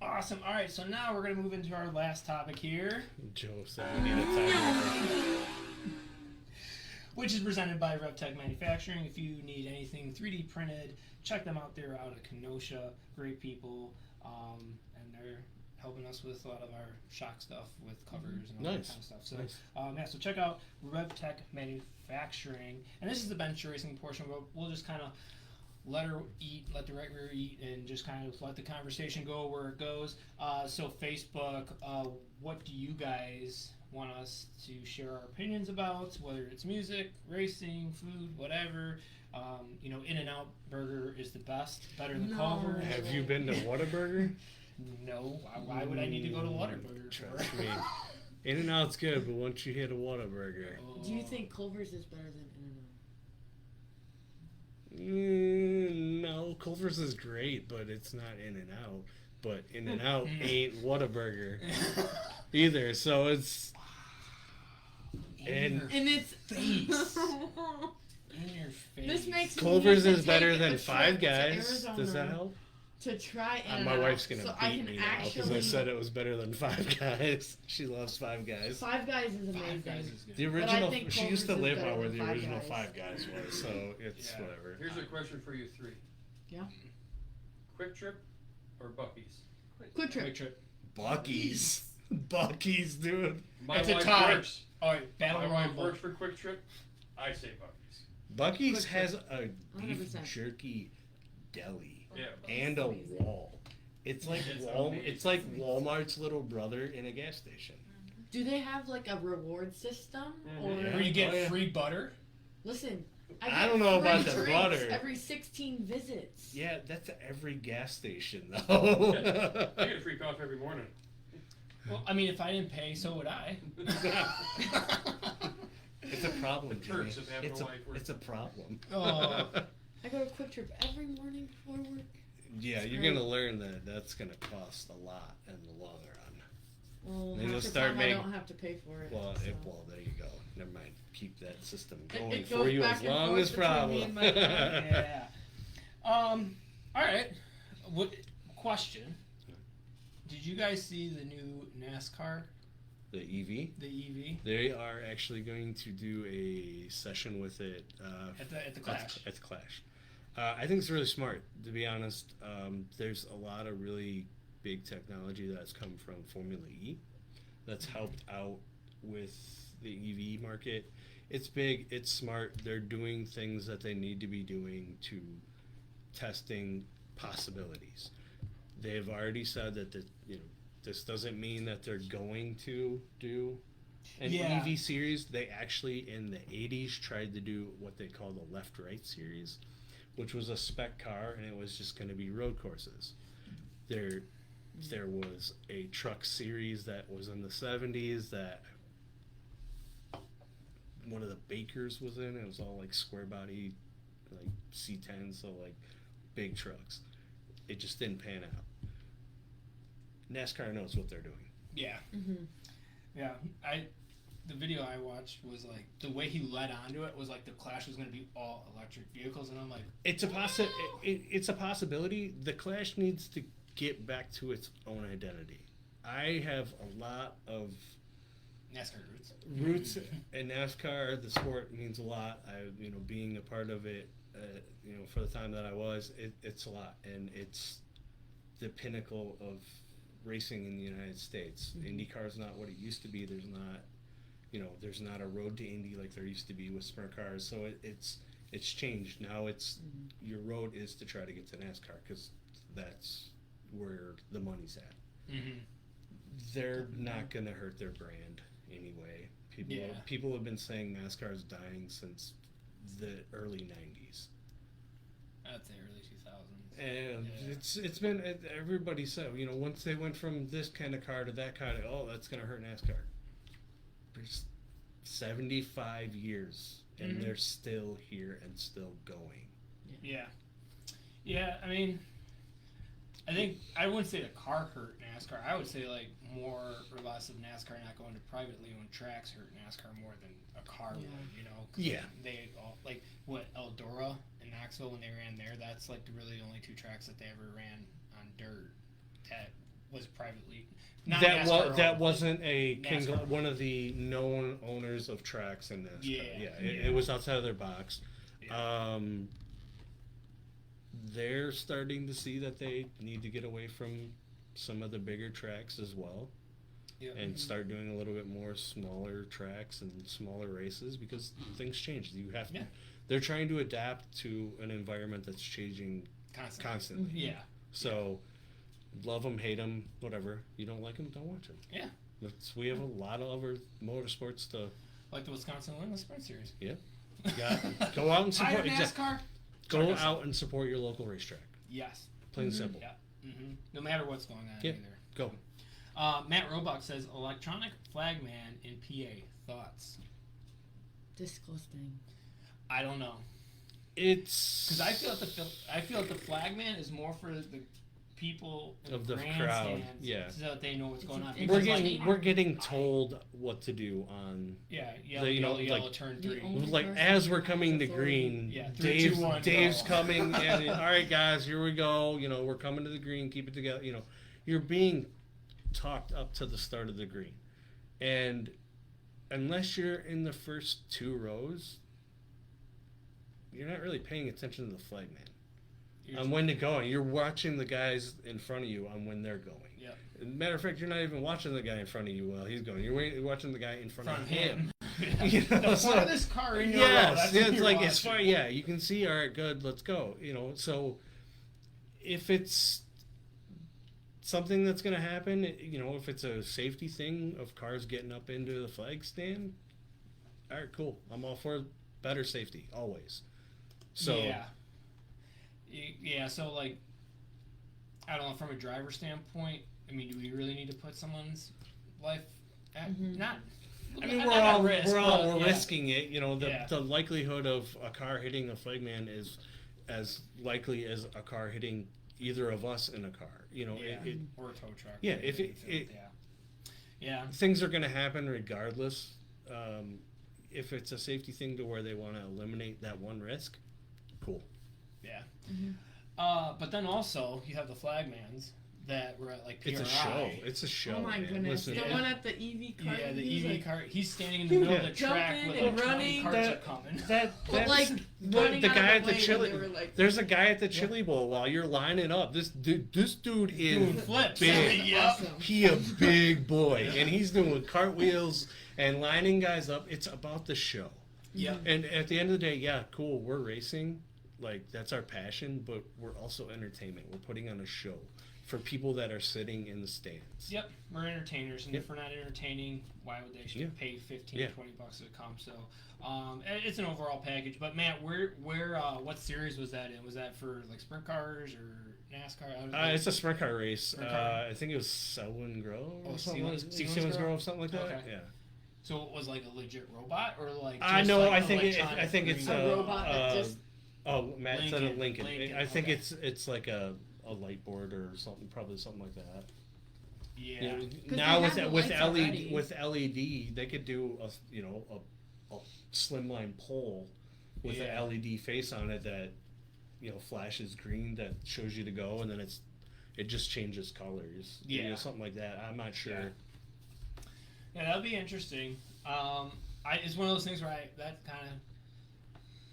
Awesome. All right, so now we're gonna move into our last topic here, Joe said we need a timer. which is presented by RevTech Manufacturing. If you need anything 3D printed, check them out. They're out of Kenosha. Great people, and they're helping us with a lot of our shock stuff with covers and all that Nice. kind of stuff. So, Nice. so check out RevTech Manufacturing. And this is the bench racing portion where we'll just kind of let the right rear eat, and just kind of let the conversation go where it goes. So Facebook, what do you guys want us to share our opinions about, whether it's music, racing, food, whatever? In-N-Out Burger is the best, better than No. Culver's. Have you been to Whataburger? No. Why would I need to go to Whataburger? Trust me. In-N-Out's good, but once you hit a Whataburger, Do you think Culver's is better than no, Culver's is great, but it's not In-N-Out. But In-N-Out ain't Whataburger either, so it's and And it's face. In your face. This makes me Culver's have to is better take than a Five trip to Guys. Does that Arizona help? to try My wife's gonna so I beat can me now because actually I said it was better than Five Guys. She loves Five Guys. Five Guys is amazing. Five Guys is good. The But I original. think She used to Culver's is live better out where than the Five original Guys. Five Guys was, so it's Yeah. whatever. Here's a question for you three. Yeah. Quick Trip or Buc-ee's? Quick trip. Quick Trip. Buc-ee's. Buc-ee's, dude. My It's a wife tie. works. All right, Battle My Royal. wife works for Quick Trip. I say Buc-ee's. Buc-ee's Quick has a beef 100%. jerky deli Yeah. and a wall. It's like It's It's like Walmart's little brother in a gas station. Do they have like a reward system, or Where you get Oh, yeah. free butter. listen? I get don't know free about the drinks butter. Every 16 visits. Yeah, that's at every gas station though. I get a free coffee every morning. Well, I mean, if I didn't pay, so would I. It's a problem, The Jimmy. perks of having It's a a wife work. it's a problem. Oh. I go to Quick Trip every morning before work. Yeah, It's you're great. gonna learn that that's gonna cost a lot in the long run. Well, Then half you'll the start time making- I don't have to pay for it. Well, so. well, there you go. Never mind. Keep that system It going goes for you back as and long forth as between me problem. and my mom. Yeah. All right. Question. Did you guys see the new NASCAR, The EV. the EV, They are actually going to do a session with it at the Clash? At the Clash. I think it's really smart, to be honest. There's a lot of really big technology that's come from Formula E that's helped out with the EV market. It's big, it's smart. They're doing things that they need to be doing to testing possibilities. They've already said that this doesn't mean that they're going to do an EV series. They actually in the 80s tried to do what they call the left-right series, which was a spec car, and it was just going to be road courses. There was a truck series that was in the 70s that one of the Bakers was in. It was all like square body, like C10, so like big trucks. It just didn't pan out. NASCAR knows what they're doing. Yeah. Mm-hmm. Yeah. The video I watched was like the way he led onto it was like the Clash was going to be all electric vehicles, and I'm like, It's a it's a possibility. The Clash needs to get back to its own identity. I have a lot of NASCAR roots. roots in NASCAR. The sport means a lot. Being a part of it, for the time that I was, it's a lot, and it's the pinnacle of racing in the United States. IndyCar's not what it used to be. There's not a road to Indy like there used to be with sprint cars. So it's changed. Now it's your road is to try to get to NASCAR because that's where the money's at. Mm-hmm. They're not going to hurt their brand anyway. People have been saying NASCAR is dying since the early 90s. I'd say early 2000s. And Yeah. it's been, everybody said, once they went from this kind of car to that kind of, that's going to hurt NASCAR. There's 75 years and they're still here and still going. Yeah. Yeah, I mean, I think I wouldn't say the car hurt NASCAR. I would say like more or less of NASCAR not going to privately owned tracks hurt NASCAR more than a car would, 'cause Yeah. They all, like what Eldora and Knoxville when they ran there. That's like really the only two tracks that they ever ran on dirt that was privately. Not NASCAR That owned. wasn't NASCAR. one of the known owners of tracks in NASCAR. Yeah. It was outside of their box. Yeah. They're starting to see that they need to get away from some of the bigger tracks as well, and start doing a little bit more smaller tracks and smaller races because things change. You have to. Yeah. They're trying to adapt to an environment that's changing constantly. Yeah. So, love them, hate them, whatever. You don't like them, don't watch them. Yeah. We have a lot of other motorsports to Like the Wisconsin Wingless Sprint Series. go out and Hire support. NASCAR. Go Check us out and support your local racetrack. Yes. Plain and simple. Yeah. No matter what's going on Yep. either. Go. Matt Roebuck says electronic flagman in PA. Thoughts? Disgusting. I don't know. It's Because I feel like the flagman is more for the people in Of the crowd, grandstands, yeah. so that they know what's going on. we're Because, getting told what to do on yellow, yellow, turn The 3. only like person as we're who coming to has green. Yeah, 3, 2, 1, Dave's go. coming and all right guys, here we go. We're coming to the green. Keep it together. You're being talked up to the start of the green, and unless you're in the first 2 rows, you're not really paying attention to the flagman on when they're going. You're watching the guys in front of you on when they're going. Yep. Matter of fact, you're not even watching the guy in front of you while he's going. You're watching the guy in front of him. Yeah. The farthest car in your row. That's what it's you're like it's watching. far. Yeah, you can see. All right, good. Let's go. So if it's something that's going to happen, if it's a safety thing of cars getting up into the flag stand, all right, cool. I'm all for better safety always. So yeah. So like, I don't know. From a driver standpoint, I mean, do we really need to put someone's life at not? I mean, not we're at all risk, risking it. The likelihood of a car hitting a flagman is as likely as a car hitting either of us in a car. Or a tow truck. Yeah, things are going to happen regardless. If it's a safety thing to where they want to eliminate that one risk, cool. Yeah. But then also you have the flagmans that were at like PRI. It's a show. It's a show. Oh my man. goodness! Listen, The one at the EV cart. Yeah, the he was EV like, cart. He's standing in the middle of the jumping track with and like 20 running. carts That- are coming. But that's like the running out guy of at the way chili. when they were, like, There's a guy at the chili bowl while you're lining up. This dude Doing is flips. big. Yep. awesome. He a big boy, and he's doing cartwheels and lining guys up. It's about the show. Yep. And at the end of the day, yeah, cool. We're racing, like that's our passion, but we're also entertainment. We're putting on a show for people that are sitting in the stands. Yep, we're entertainers, and Yep. if we're not entertaining, why would they should Yeah. pay 15, Yeah. 20 bucks to come? So, it's an overall package. But Matt, what series was that in? Was that for like sprint cars or NASCAR? I don't know. It's a sprint car race. Sprint car. I think it was Selwyn Grove. Oh, Or something like Sealands Sealands Grove? Grove, something like that. Okay. Yeah. So it was like a legit robot, or like? I just know. like I think electronic it's green? A robot that just- Oh, Matt said a Lincoln. Lincoln, I think okay. it's like a light board or something, probably something like that. Yeah. You know, 'Cause now they with have the with lights LED already. with LED, they could do a slimline pole with Yeah. an LED face on it that flashes green that shows you to go, and then it just changes colors. Yeah. Something like that. I'm not sure. Yeah, that'd be interesting. It's one of those things where that kind of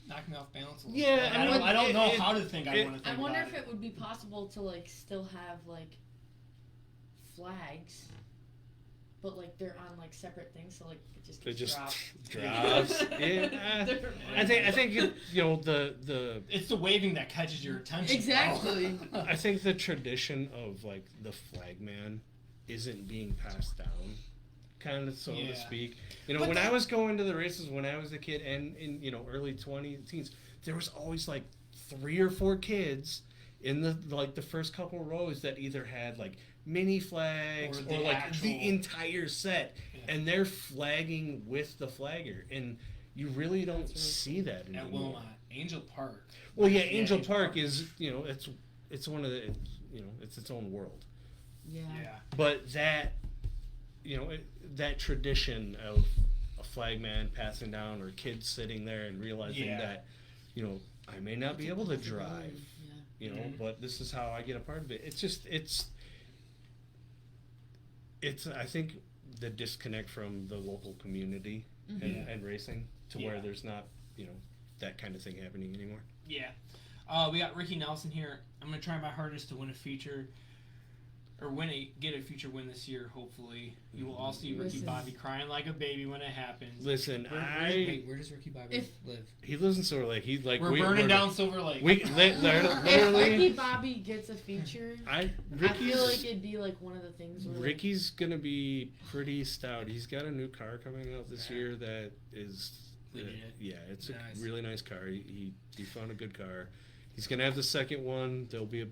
knocked me off balance a little. Yeah, Like, I mean, I don't know it- how to think. I want to think. I wonder about if it would be possible to like still have like flags, but like they're on like separate things, so like it just It gets just dropped. drops. Yeah. Different I think the It's the waving that catches your attention. Exactly. I think the tradition of like the flagman isn't being passed down, kind of so Yeah. to speak. But When I that- was going to the races when I was a kid and in early 20s teens, there was always like 3 or 4 kids in the first couple rows that either had like mini flags Or or, the like actual- the entire set, Yeah. and they're flagging with the flagger, and you really don't That's really see that anymore. At Wilmot, Angel Park. Well, yeah, Yeah, Angel Angel Park Park. is it's one of the it's its own world. Yeah. Yeah. But that that tradition of a flagman passing down or kids sitting there and realizing Yeah. that I may not be able to drive, Yeah. Mhm. but this is how I get a part of it. It's just it's I think the disconnect from the local community and, Yeah. and racing to Yeah. where there's not that kind of thing happening anymore. Yeah. We got Ricky Nelson here. I'm going to try my hardest to win a feature, or get a feature win this year, hopefully. You will all see Ricky Listen. Bobby crying like a baby when it happens. Listen, Where does Ricky Bobby If- live? he lives in Silver Lake. He's like We're burning down Silver Lake. We If literally. Ricky Bobby gets a feature, I feel like it'd be like one of the things where Ricky's gonna be pretty stout. He's got a new car coming out this year that is Legit. yeah, it's Nice. a really nice car. He found a good car. He's gonna have the second one. There'll be a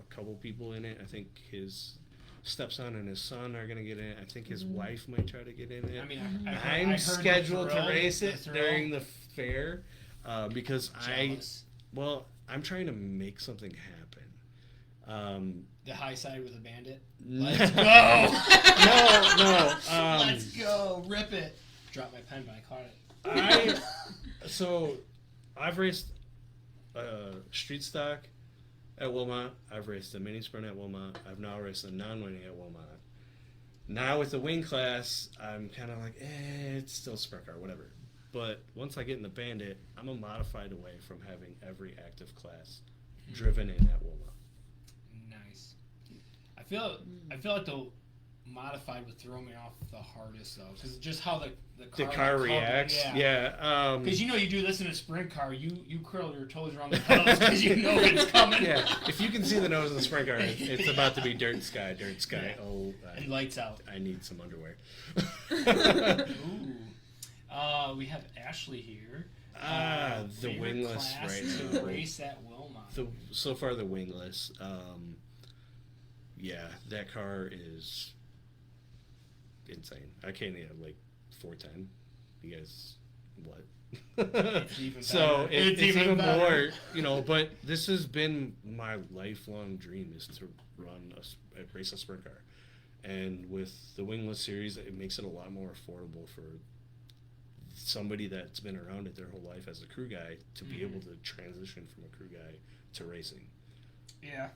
couple people in it. I think his stepson and his son are gonna get in it. I think his wife might try to get in it. I mean, I'm I heard scheduled the to thrill, race the it thrill. during the fair because Jealous. I'm trying to make something happen. The Highside with a bandit. Let's Let's go! no. Let's go! Rip it! Dropped my pen, but I caught it. I've raced street stock at Wilmot. I've raced a mini sprint at Wilmot. I've now raced a non-winning at Wilmot. Now with the wing class, I'm kind of like, it's still sprint car, whatever. But once I get in the bandit, I'm a modified away from having every active class driven in at Wilmot. Nice. I feel like the modified would throw me off the hardest though, because just how the car, The car like, reacts, yeah. Because you do this in a sprint car, you curl your toes around the pedals because you know it's coming. Yeah, if you can see the nose of the sprint car, it's about to be dirt sky. Yeah. Oh, And lights out. I need some underwear. Ooh. We have Ashley here. The Favorite wingless class right to now. race at Wilmot. So far, the wingless. Yeah, that car is insane. I can't even like 410. You guys, what? It's even So better. it's It's even even better. more, But this has been my lifelong dream is to race a sprint car, and with the wingless series, it makes it a lot more affordable for somebody that's been around it their whole life as a crew guy to be able to transition from a crew guy to racing, Yeah.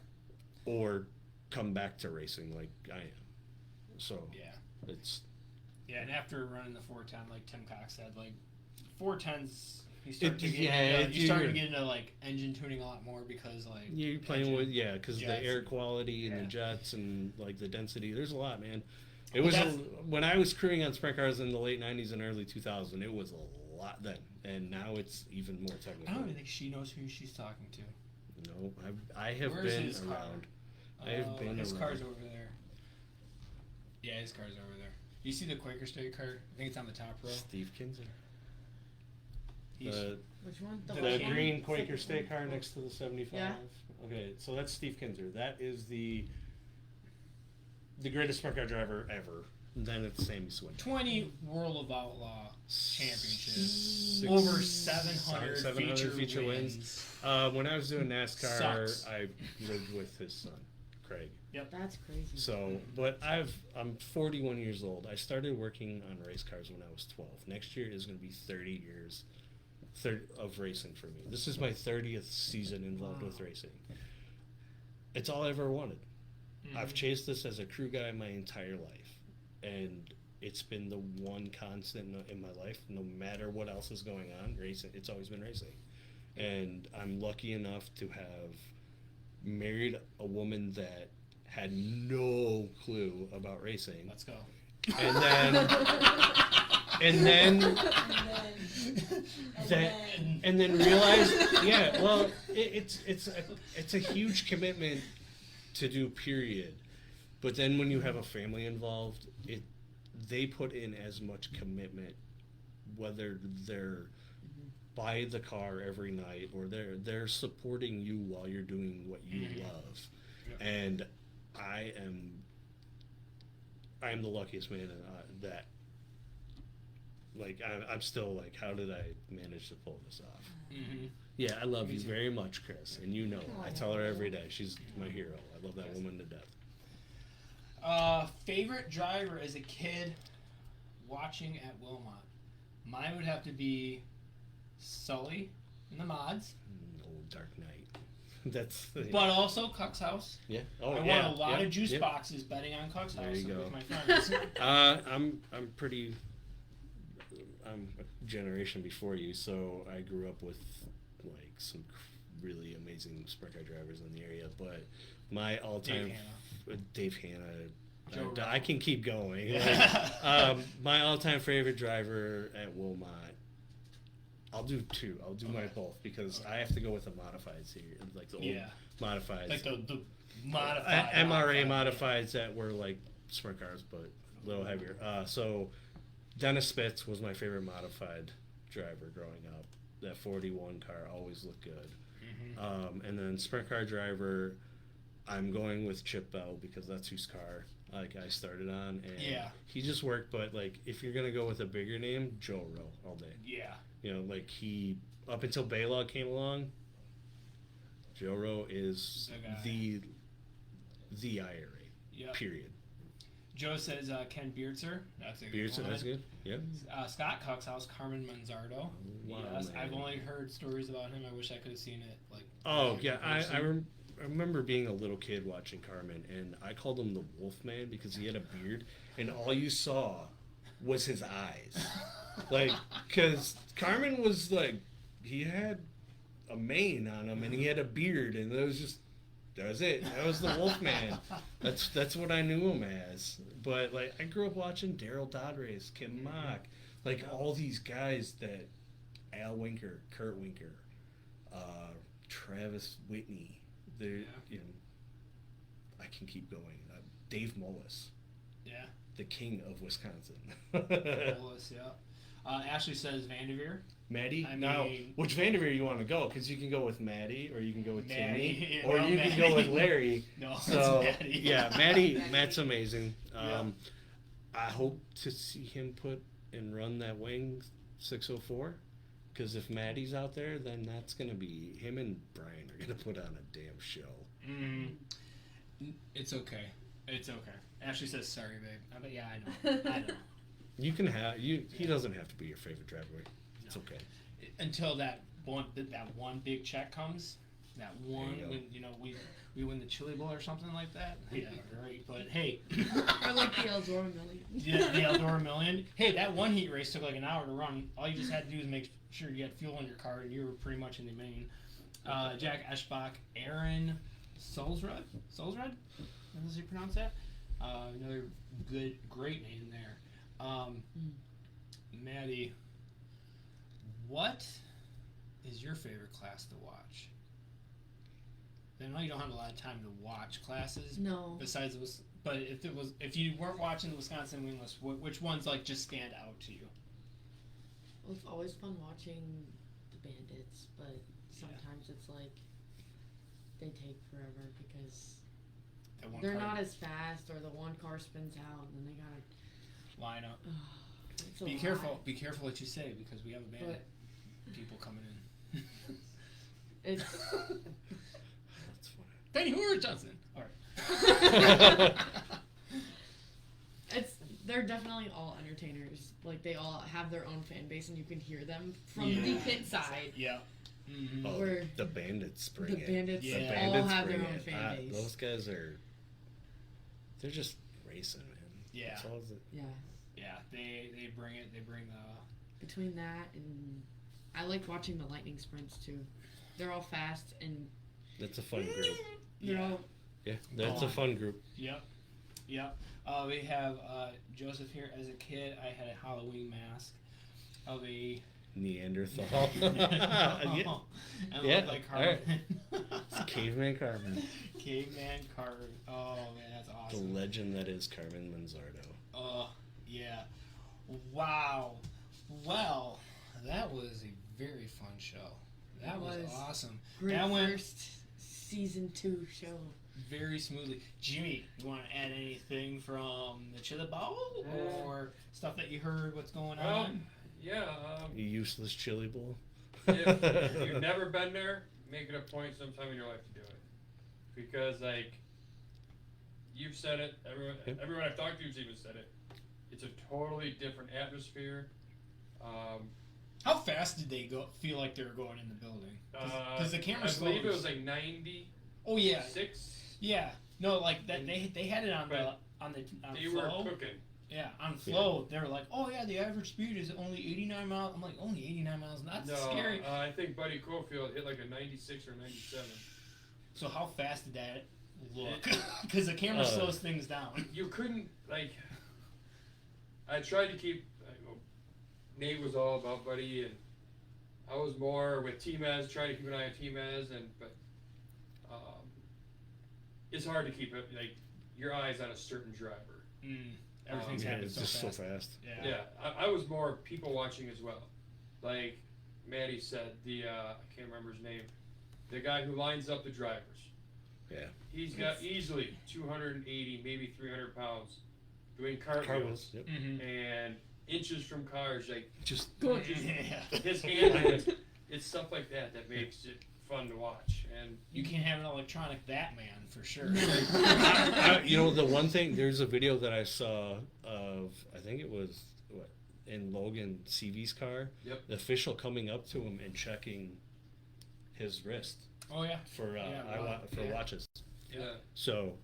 or come back to racing like I am. So Yeah. it's Yeah, and after running the 410, like Tim Cox said, like 410s, you start to get you're into like engine tuning a lot more because like you're playing with because the jets air and- quality and yeah. the jets and like the density. There's a lot, man. It But was that's- when I was crewing on sprint cars in the late '90s and early 2000. It was a lot then, and now it's even more I technical. don't even think she knows who she's talking to. No, I have Where's been his car? around. I have been His around. car's over there. Yeah, his car's over there. You see the Quaker State car? I think it's on the top row. Steve Kinzer. He's- Which one? The The white one? green Quaker Second State one? car next to the 75. Yeah. Okay, so that's Steve Kinzer. That is the greatest sprint car driver ever. And then it's Sammy Swin. 20 World of Outlaw championships. Six- Over 700 700 feature wins. wins. When I was doing NASCAR, Sucks. I lived with his son, Craig. That's crazy. So, but I'm 41 years old. I started working on race cars when I was 12. Next year is going to be 30 years of racing for me. This is my 30th season involved with racing. It's all I ever wanted. I've chased this as a crew guy my entire life, and it's been the one constant in my life. No matter what else is going on, racing. It's always been racing, and I'm lucky enough to have married a woman that had no clue about racing, Let's go. and then and then and then realized, yeah, well, it's a huge commitment to do, period. But then when you have a family involved, they put in as much commitment, whether they're by the car every night or they're supporting you while you're doing what you love. Yeah. And I am the luckiest man that like I'm still like, how did I manage to pull this off? Mm-hmm. Yeah, I love you very much, Chris, and you know it. I tell her every day. She's my hero. I love that woman to death. Favorite driver as a kid watching at Wilmot? Mine would have to be Sully in the mods, Old Dark Knight. That's but also Cuck's House. yeah. Oh, I yeah, won a lot yeah, of juice yeah. boxes betting on Cuck's There House you go. with my friends. I'm pretty. I'm a generation before you, so I grew up with like some really amazing sprint car drivers in the area. But my all-time Dave Hanna. Joe I can keep going. My all-time favorite driver at Wilmot. I'll do two. I'll do my both because I have to go with the modifieds here, like the old modifieds, like the modified MRA modifieds that were like sprint cars but a little heavier. So Dennis Spitz was my favorite modified driver growing up. That 41 car always looked good. And then sprint car driver, I'm going with Chip Bell because that's whose car like I started on, and he just worked. But like, if you're gonna go with a bigger name, Joe Rowe all day. Yeah. You know, like he up until Baylog came along, Joe Rowe is the IRA. Yep. Period. Joe says Ken Beardser. That's a good Beardser, one. that's good. Yeah. Scott Cuck's House, Carmen Manzardo. Wow, Yes, man. I've only heard stories about him. I wish I could have seen it. Like. Oh in yeah, person. I remember being a little kid watching Carmen, and I called him the Wolfman because he had a beard, and all you saw was his eyes. Like, because Carmen was like, he had a mane on him, and he had a beard, and that was it. That was the Wolfman. That's what I knew him as. But like, I grew up watching Daryl Dodrace, Kim Mock, like all these guys that Al Winker, Kurt Winker, Travis Whitney. They're, you know, I can keep going. Dave Mullis, Yeah. the king of Wisconsin. Mullis, yeah. Ashley says Vanderveer. Maddie? I Now, mean- which Vanderveer you want to go? Because you can go with Maddie, or you can go with Maddie, Timmy, or no, you can go with Maddie. Larry. No, So, it's Maddie. yeah, Matt's amazing. Yeah. I hope to see him put and run that wing 604. Because if Maddie's out there, then that's going to be him and Brian are going to put on a damn show. It's okay. It's okay. Ashley says sorry, babe. But yeah, I know. You can have he doesn't have to be your favorite driver. It's okay. Until that one big check comes, that one There you go. when we win the Chili Bowl or something like that. Yeah, right. But hey, Or like the Eldora Million. the Eldora Million. Hey, that one heat race took like an hour to run. All you just had to do is make sure you had fuel in your car, and you were pretty much in the main. Jack Eschbach, Aaron Solsrud. Solsrud? How does he pronounce that? Another great name there. Maddie, what is your favorite class to watch? I know you don't have a lot of time to watch classes. No. Besides, but if you weren't watching the Wisconsin Wingless, which ones like just stand out to you? Well, it's always fun watching the Bandits, but sometimes it's like they take forever because they're not as fast, or the one car spins out, and then they gotta line up. it's a Be lot. careful. Be careful what you say because we have a bandit people coming in. It's That's funny. Benny Hoover Johnson. All right. they're definitely all entertainers. Like they all have their own fan base, and you can hear them from Yeah. the pit side. Yeah. Mm-hmm. Oh, Where the Bandits bring the it. Bandits Yeah. The all Bandits have their bring own it. fan base. Those guys they're just racing, man. Yeah. That's all it- Yeah. Yeah. They bring it. They bring the. Between that and I like watching the lightning sprints too. They're all fast and That's a fun group. they're Yeah. all Yeah, that's a fun group. Yep. Yep. We have Joseph here. As a kid, I had a Halloween mask of a Neanderthal. yeah. I Yeah, looked like Carmen. It's Caveman Carmen. Caveman Carmen. Oh man, that's The awesome. legend that is Carmen Manzardo. Oh yeah. Wow. Well, that was a very fun show. That It was was. awesome. great That went first season 2 show. very smoothly. Jimmy, you want to add anything from the Chili Bowl or stuff that you heard? What's going Well, on? yeah. You useless chili bowl. If you've never been there, make it a point sometime in your life to do it, because like you've said it, everyone I've talked to has even said it. It's a totally different atmosphere. How fast did they go? Feel like they were going in the building? Because the camera I believe it slows. was like 96. Oh yeah, yeah. No, like that. They had it on But on They flow. were cooking. Yeah, on flow. They were like, oh yeah, the average speed is only 89 miles. I'm like, only 89 miles. That's No, scary. I think Buddy Cofield hit like a 96 or 97. So how fast did that look? Because the camera slows things down. You couldn't like. I tried to keep. Nate was all about Buddy, and I was more with T-Maz, trying to keep an eye on T-Maz, but it's hard to keep it like your eyes on a certain driver. Everything's Yeah, happening it's so just fast. so fast. Yeah. Yeah, I was more people watching as well. Like Maddie said, I can't remember his name, the guy who lines up the drivers. Yeah. He's got easily 280, maybe 300 pounds doing Cartwheels. cartwheels Yep. Mm-hmm. and inches from cars. Like Just Yeah. his handling, it's stuff like that that makes it fun to watch. And You can't have an electronic Batman for sure. you know, the one thing, there's a video that I saw of, I think it was in Logan CV's car. Yep. The official coming up to him and checking his wrist Oh yeah. for Yeah. watches. yeah, So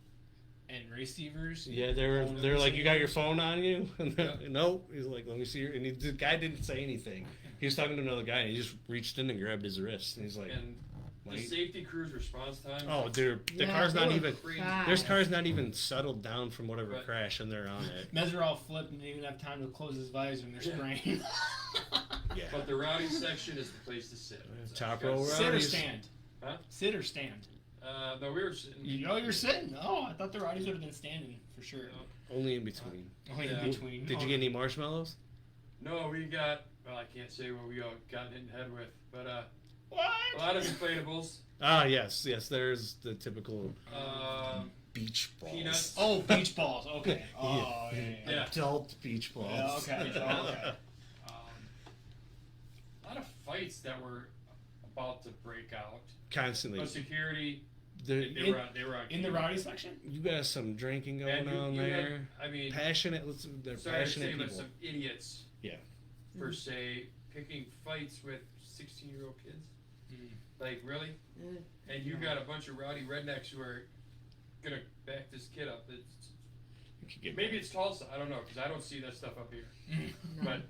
And receivers. yeah, they're like, you got your phone on you? And no, he's like, let me see your. And the guy didn't say anything. He was talking to another guy, and he just reached in and grabbed his wrist, and he's like, and the like, safety crew's response time. oh, the Yeah, car's they not were even. crazy. There's car's not even settled down from whatever Right. crash, and they're on it. Meserol flipped and didn't even have time to close his visor and they're spraying. Yeah. But the rowdy section is the place to sit. Top You row gotta- Sit or Rowdies. stand? Huh? Sit or stand? No, we were sitting. You're sitting. Oh, I thought the Rowdies would have been standing for sure. Only in between. Only Yeah. in between. Did you get any marshmallows? No, we got. Well, I can't say what we all got hit in the head with, but a What? lot of inflatables. Ah, yes. There's the typical beach balls. Peanuts. Oh, beach balls. Okay. Oh, yeah. Yeah. Adult beach balls. Yeah, okay. Okay. A lot of fights that were about to break out. Constantly. But security, There- they were on In the camera. Rowdy section? you got some drinking going And on you had- there. I mean, Passionate. They're sorry to say, passionate but people. some idiots. Yeah. Per se, picking fights with 16-year-old kids. Like, really? And you got a bunch of rowdy rednecks who are gonna back this kid up. Maybe it's Tulsa. I don't know, because I don't see that stuff up here. But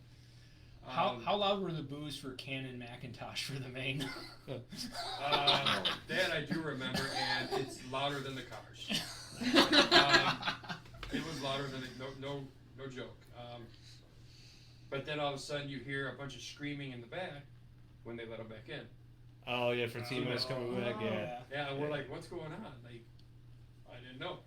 How loud were the boos for Canon Macintosh for the main? that I do remember, and it's louder than the cars. It was louder than no joke. But then all of a sudden you hear a bunch of screaming in the back when they let them back in. Oh yeah, for TMS coming back, yeah. Yeah, and we're like, what's going on? Like, I didn't know.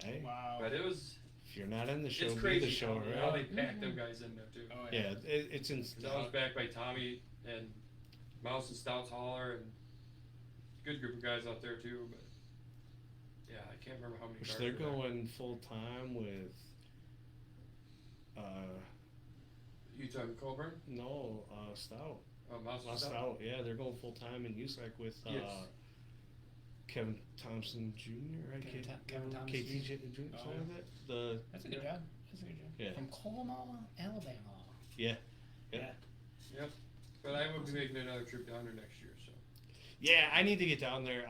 Hey, Wow. But it was. if you're not in the show, It's be crazy the show, how right? they packed them guys in there too. Oh, Yeah, it's in. I was backed by Tommy and Mouse and Stouts Hauler and good group of guys out there too. But yeah, I can't remember how many. Which cars they're were there. going full time with. You talking Colburn? No, Stout. Mouse and Stout. Stout. Yeah, they're going full time in USAC with Yes. Kevin Thompson Jr. Right? Kevin Thompson KT Jr. Jr. Oh, Something like that. The That's a good job. That's a good job. Yeah. From Colma, Alabama. yeah. Yep. But I will be making another trip down there next year. So. Yeah, I need to get down there.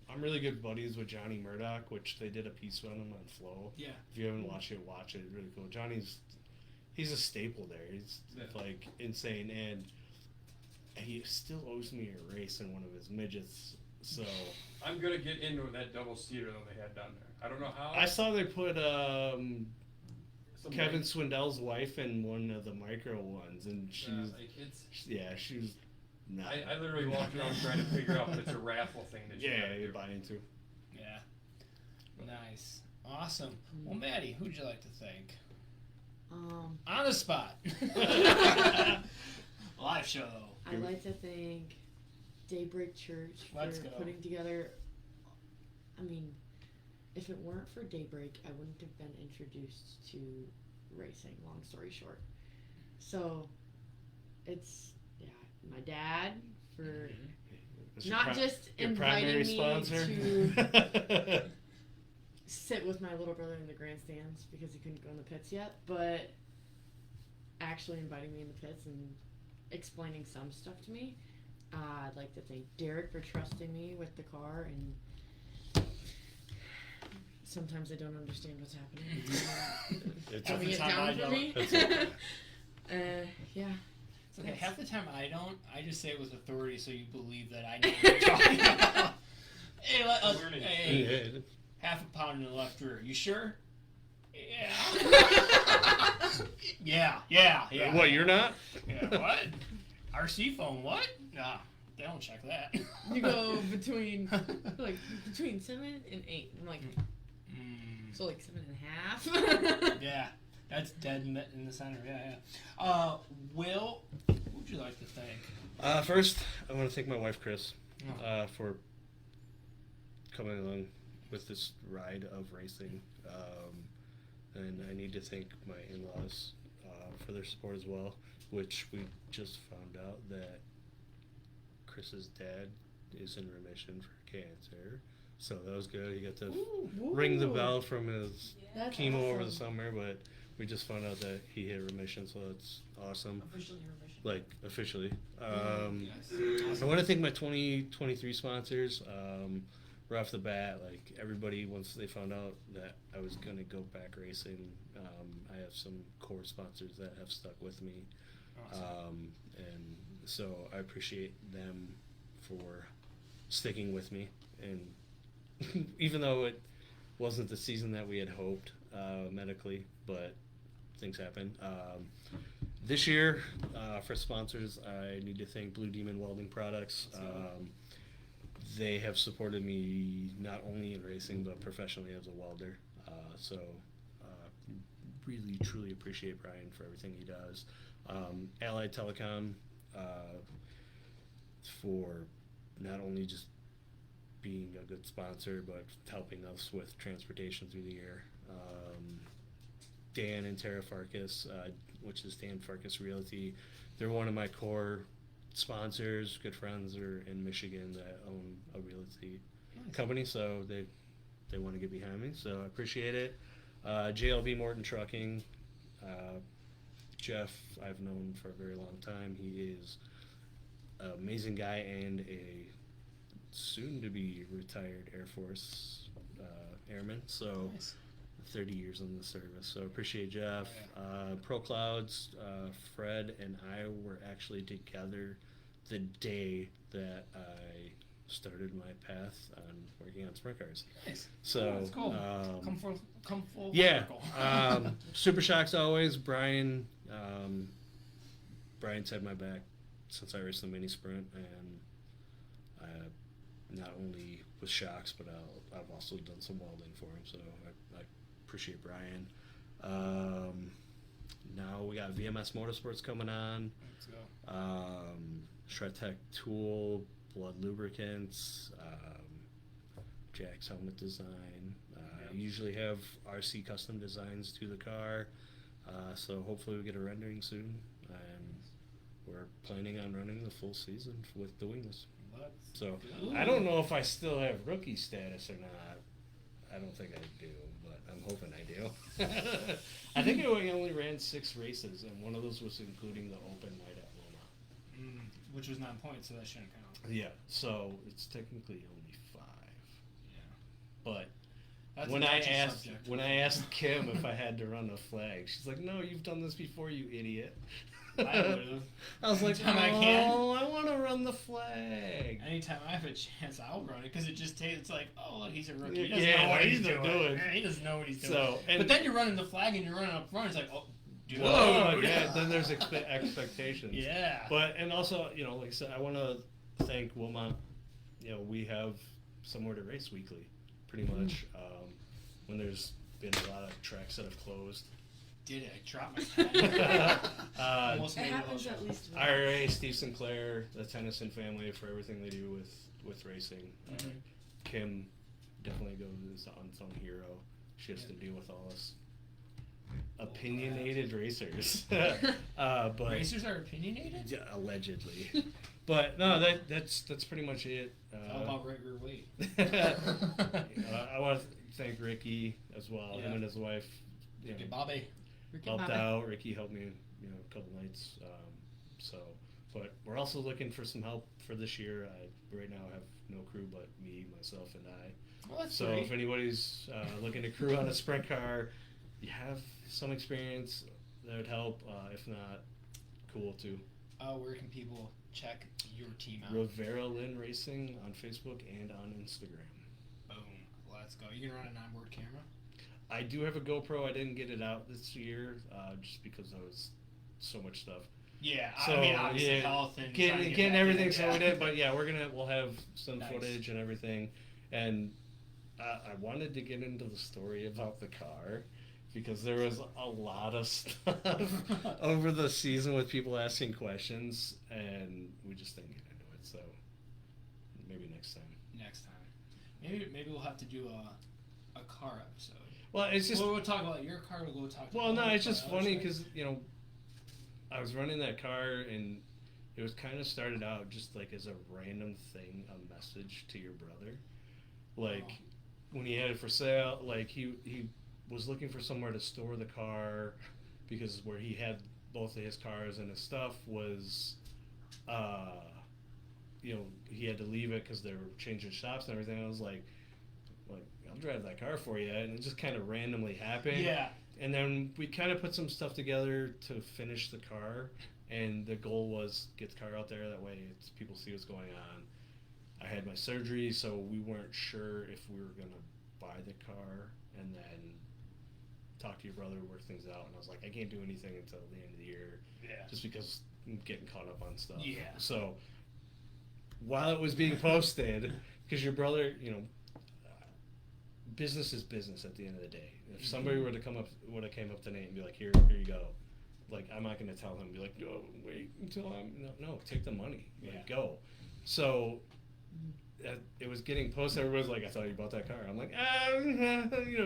I'm really good buddies with Johnny Murdoch, which they did a piece on him on Flow. Yeah. If you haven't watched it, watch it. It's really cool. He's a staple there. He's like insane, and he still owes me a race in one of his midgets. So I'm gonna get into that double seater that they had down there. I don't know how. I saw they put Some Kevin like- Swindell's wife in one of the micro ones, and she's like it's. she was not. I literally walked around trying to figure out if it's a raffle thing that you yeah, gotta you do. buy into. Yeah. Nice. Awesome. Well, Maddie, who'd you like to thank? On the spot. Live show. I'd like to thank Daybreak Church for Let's go. putting together. I mean, if it weren't for Daybreak, I wouldn't have been introduced to racing. Long story short, so it's my dad for It's your not just your inviting primary me sponsor. to sit with my little brother in the grandstands because he couldn't go in the pits yet, but actually inviting me in the pits and explaining some stuff to me. I'd like to thank Derek for trusting me with the car, and sometimes I don't understand what's happening. It's Having the it time I down for don't. me. That's okay. Yeah. It's okay. Half the time I don't. I just say it with authority so you believe that I know what you're talking about. Hey, Learning. hey, Yeah. half a pound in the left rear. You sure? Yeah. What, you're not? Yeah, what? RC phone, what? Nah, they don't check that. You go between 7 and 8. I'm like, so like 7.5. Yeah, that's dead in the center. Yeah. Will, who would you like to thank? First, I want to thank my wife, Chris, Oh. for coming along with this ride of racing. And I need to thank my in-laws for their support as well, which we just found out that Chris's dad is in remission for cancer. So that was good. He got to ring the bell from his That's chemo over the awesome. summer, but we just found out that he hit remission, so that's awesome. Officially remission. Like, officially. Yes. I want to thank my 2023 sponsors. Right off the bat, like everybody, once they found out that I was going to go back racing, I have some core sponsors that have stuck with me. Awesome. And so I appreciate them for sticking with me. And even though it wasn't the season that we had hoped medically, but things happen. This year, for sponsors, I need to thank Blue Demon Welding Products. They have supported me not only in racing, but professionally as a welder. Really, truly appreciate Brian for everything he does. Allied Telecom for not only just being a good sponsor, but helping us with transportation through the year. Dan and Tara Farkas, which is Dan Farkas Realty, they're one of my core sponsors. Good friends are in Michigan that own a realty company, so they want to get behind me, so I appreciate it. JLB Morton Trucking, Jeff I've known for a very long time. He is an amazing guy and a soon to be retired Air Force airman. So Nice. 30 years in the service. So appreciate Jeff. Pro Clouds, Fred and I were actually together the day that I started my path on working on sprint cars. Nice. So That's cool. Come full yeah, circle. Super Shocks always. Brian's had my back since I raced the mini sprint, and not only with shocks, but I've also done some welding for him. So I appreciate Brian. Now we got VMS Motorsports coming on. Let's go. Shred Tech Tool, Blood Lubricants, Jack's helmet design. Usually have RC custom designs to the car, so hopefully we get a rendering soon, and we're planning on running the full season with the wingless. So go. I don't know if I still have rookie status or not. I don't think I do, but I'm hoping I do. I think I only ran 6 races, and one of those was including the open night at Loma. Which was 9 points, so that shouldn't count. Yeah, so it's technically only 5. Yeah. But That's when a I touchy asked subject. Kim if I had to run a flag, she's like, "No, you've done this before, you idiot." I would've. I was like, Anytime I can. "Oh, I want to run the flag." Anytime I have a chance, I'll run it because it just takes. It's like, oh look, he's a rookie. He Yeah, doesn't know what he's he's not doing. doing. Yeah, he doesn't know what he's doing. So, and but then you're running the flag and you're running up front. It's like, oh, dude. whoa, yeah. Then there's expectations. Yeah. But and also, like I said, I want to thank Wilmot. We have somewhere to race weekly, pretty much. When there's been a lot of tracks that have closed. Did I drop my pen? Almost It made the whole happens show. at least once. IRA, Steve Sinclair, the Tennyson family for everything they do with racing. Kim definitely goes on unsung hero. She has to deal with all us opinionated racers. But Racers are opinionated? yeah, allegedly. But no, that's pretty much it. How about regular weight? I want to thank Ricky as well. Yeah. Him and his wife Ricky Bobby. Ricky helped Bobby. out. Ricky helped me, a couple nights. But we're also looking for some help for this year. I right now have no crew but me, myself, and I. Well, that's So great. if anybody's looking to crew on a sprint car, you have some experience, that would help. If not, cool too. Where can people check your team out? Rivera Lynn Racing on Facebook and on Instagram. Boom. Let's go. You can run an onboard camera? I do have a GoPro. I didn't get it out this year just because I was so much stuff. Yeah, So, I mean, obviously yeah, health and trying to getting get back everything in, so we did. But yeah, we'll have some Nice. footage and everything. And I wanted to get into the story about the car because there was a lot of stuff over the season with people asking questions, and we just didn't get into it. So maybe next time. Next time. Maybe we'll have to do a car episode. Well, it's just we'll talk about your car. We'll go talk. well, no, it's just other funny stuff. because I was running that car and it was kind of started out just like as a random thing, a message to your brother, like when he had it for sale, like he was looking for somewhere to store the car because where he had both of his cars and his stuff was, he had to leave it because they were changing shops and everything. I was like, I'll drive that car for you, and it just kind of randomly happened. Yeah. And then we kind of put some stuff together to finish the car, and the goal was get the car out there. That way, people see what's going on. I had my surgery, so we weren't sure if we were gonna buy the car and then talk to your brother, work things out. And I was like, I can't do anything until the end of the year, Yeah. just because I'm getting caught up on stuff. Yeah. So while it was being posted, because your brother, business is business at the end of the day. If somebody would have came up to Nate and be like, here you go. Like, I'm not going to tell him, be like, no, wait until no, take the money. Like, go. So it was getting posted. Everybody's like, I thought you bought that car. I'm like,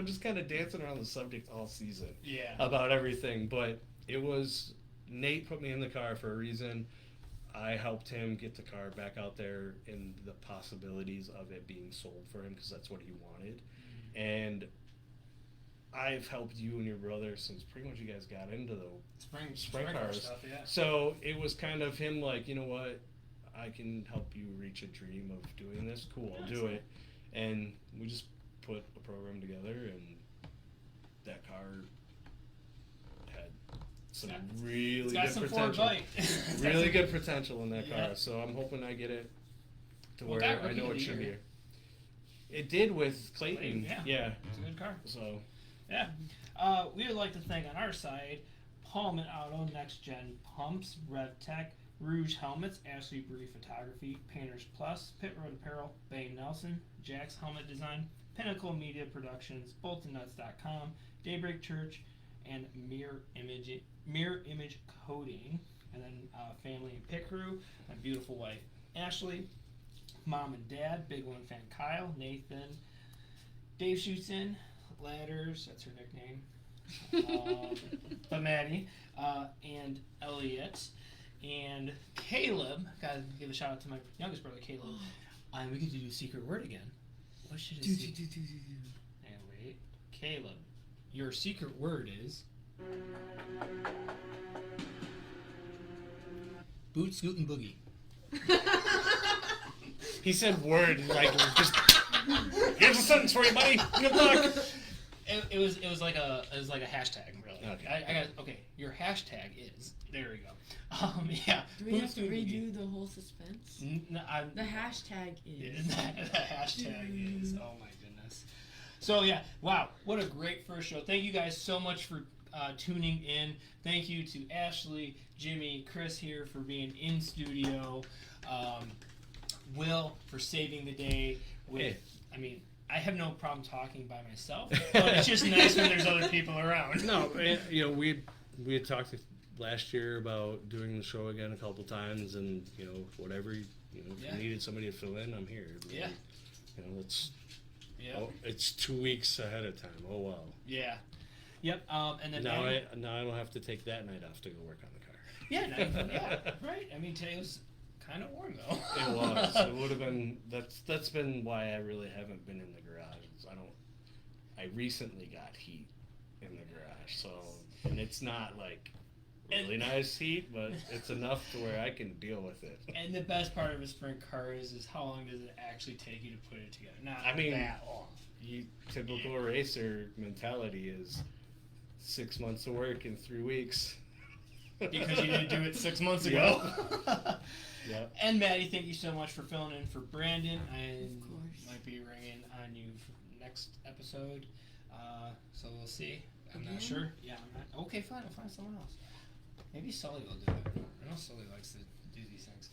just kind of dancing around the subject all season. Yeah. About everything. But it was, Nate put me in the car for a reason. I helped him get the car back out there and the possibilities of it being sold for him because that's what he wanted. And I've helped you and your brother since pretty much you guys got into the sprint cars. Stuff, yeah. So it was kind of him like, you know what, I can help you reach a dream of doing this. Cool, I'll do it. And we just put a program together, and that car had some really It's got good some Ford potential. bite. Really good potential in that Yeah. car. So I'm hoping I get it to Well, where that I Rookie know of it the should be. Year. It did with Clayton. Clayton, Yeah. It's a good car. So Yeah. We would like to thank on our side Pullman Auto, Next Gen Pumps, RevTech, Rouge Helmets, Ashley Bree Photography, Painters Plus, Pit Road Apparel, Bane Nelson, Jack's Helmet Design, Pinnacle Media Productions, BoltonNuts.com, Daybreak Church, and Mirror Image Coding, and then Family and Pit Crew, my beautiful wife Ashley, Mom and Dad, Big One fan Kyle, Nathan, Dave Schutzen, Ladders, that's her nickname, but Maddie, and Elliot, and Caleb. Gotta give a shout out to my youngest brother Caleb. And we get to do secret word again. What should it be? And wait, Caleb, your secret word is boot, scoot, and boogie. he said word like just. Here's a sentence for you, buddy. Good luck. It was like a hashtag, really. Okay. I got okay. Your hashtag is there. We go. Yeah. Do we Boot, have to scoot, boogie. redo the whole suspense? I'm, The hashtag is. the hashtag is. Oh my goodness. So yeah, wow, what a great first show. Thank you guys so much for tuning in. Thank you to Ashley, Jimmy, Chris here for being in studio. Will for saving the day with. Hey. I mean, I have no problem talking by myself, but it's just nice when there's other people around. No, we had talked last year about doing the show again a couple times, and whatever if you needed somebody to fill in, I'm here. Yeah. It's Yeah. it's 2 weeks ahead of time. Oh wow. Yeah. Yep. And then Now Maddie- I don't have to take that night off to go work on the car. Yeah, right. I mean, today was kind of warm though. It was. It would have been. That's been why I really haven't been in the garage. I recently got heat in the garage, so and it's not like really nice heat, but it's enough to where I can deal with it. And the best part of a sprint car is how long does it actually take you to put it together? Not I mean, that long. Typical racer mentality is 6 months of work in 3 weeks. Because you didn't do it 6 months ago. Yep. And Maddie, thank you so much for filling in for Brandon. I Of course. might be ringing on you for next episode, so we'll see. I'm Again? not sure. Yeah, I'm not. Okay, fine. I'll find someone else. Maybe Sully will do it. I know Sully likes to do these things.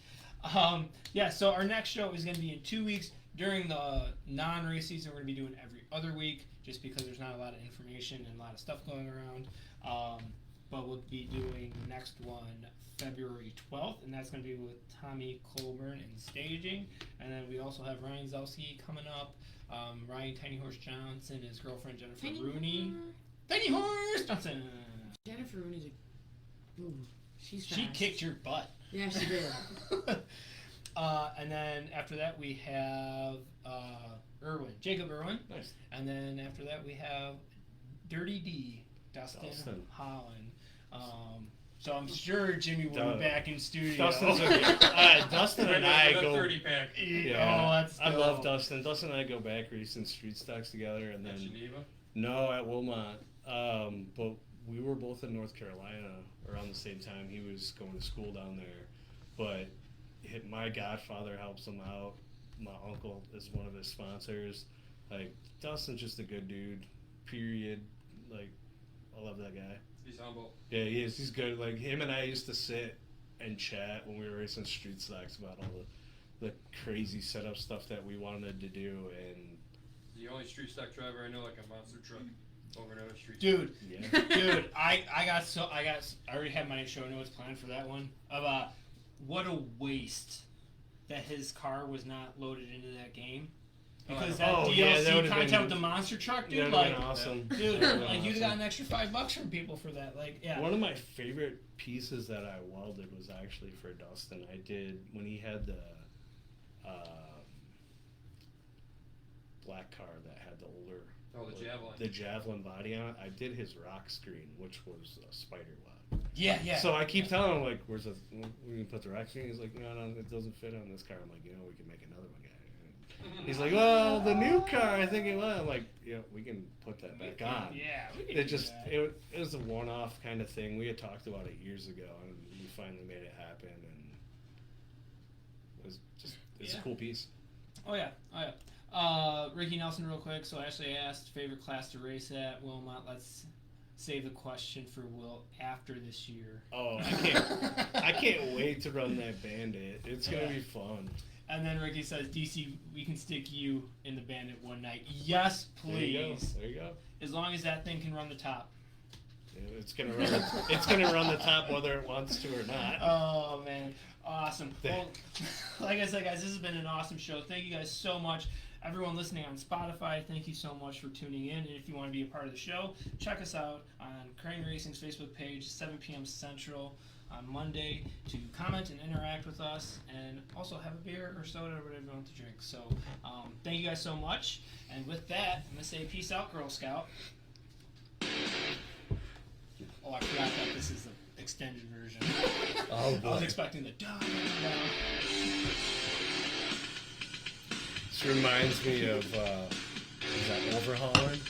Yeah. So our next show is going to be in 2 weeks. During the non-race season, we're going to be doing every other week, just because there's not a lot of information and a lot of stuff going around. But we'll be doing the next one February 12th, and that's going to be with Tommy Colburn in staging. And then we also have Ryan Zelski coming up. Ryan Tiny Horse Johnson, his girlfriend Jennifer Rooney. Tiny Horse Johnson! Jennifer Rooney's a. Ooh, she's fast. She kicked your butt. Yeah, she did. And then after that we have Jacob Irwin. Nice. And then after that we have Dirty D, Dustin. Holland. So I'm sure Jimmy will be back in studio. Dustin and I go. 30-pack. Yeah, Oh, that's I dope. love Dustin. Dustin and I go back racing street stocks together, and At then Geneva? no at Wilmot. But we were both in North Carolina around the same time. He was going to school down there, but my godfather helps him out. My uncle is one of his sponsors. Like, Dustin's just a good dude. Period. Like, I love that guy. He's humble. Yeah, he is. He's good. Like, him and I used to sit and chat when we were racing street stocks about all the crazy setup stuff that we wanted to do, and The only street stock driver I know, like a monster truck over another street. Dude, yeah. dude, I already had my show notes planned for that one about what a waste that his car was not loaded into that game. Because that Oh, DLC yeah, that would've content been- with the monster truck, That dude, would've like, been awesome. dude, That would've been like you'd awesome. got an extra $5 from people for that. Like, yeah. One of my favorite pieces that I welded was actually for Dustin. I did when he had the black car that had the older Oh, the javelin. the javelin body on it. I did his rock screen, which was a spider web. Yeah. So I keep telling him, like, where's the, we can put the rock screen? He's like, no, it doesn't fit on this car. I'm like, we can make another one, guy. And he's like, well, the new car, I think it was. I'm like, we can put that back on. Yeah, we can It do just, that. it was a one-off kind of thing. We had talked about it years ago, and we finally made it happen, and it was just, it's a cool piece. Oh yeah. Ricky Nelson, real quick. So Ashley asked favorite class to race at Wilmot. Let's save the question for Will after this year. Oh, I can't wait to run that Bandit. It's gonna be fun. And then Ricky says, DC, we can stick you in the Bandit one night. Yes, please. There you go. As long as that thing can run the top. Yeah, it's gonna run the top whether it wants to or not. Oh man, awesome. Well, like I said, guys, this has been an awesome show. Thank you guys so much. Everyone listening on Spotify, thank you so much for tuning in. And if you want to be a part of the show, check us out on Crane Racing's Facebook page, 7 p.m. Central on Monday, to comment and interact with us, and also have a beer or soda or whatever you want to drink. So thank you guys so much. And with that, I'm going to say peace out, Girl Scout. Oh, I forgot that this is the extended version. Oh, boy. I was expecting the dun. This reminds me of, is that Overhauling?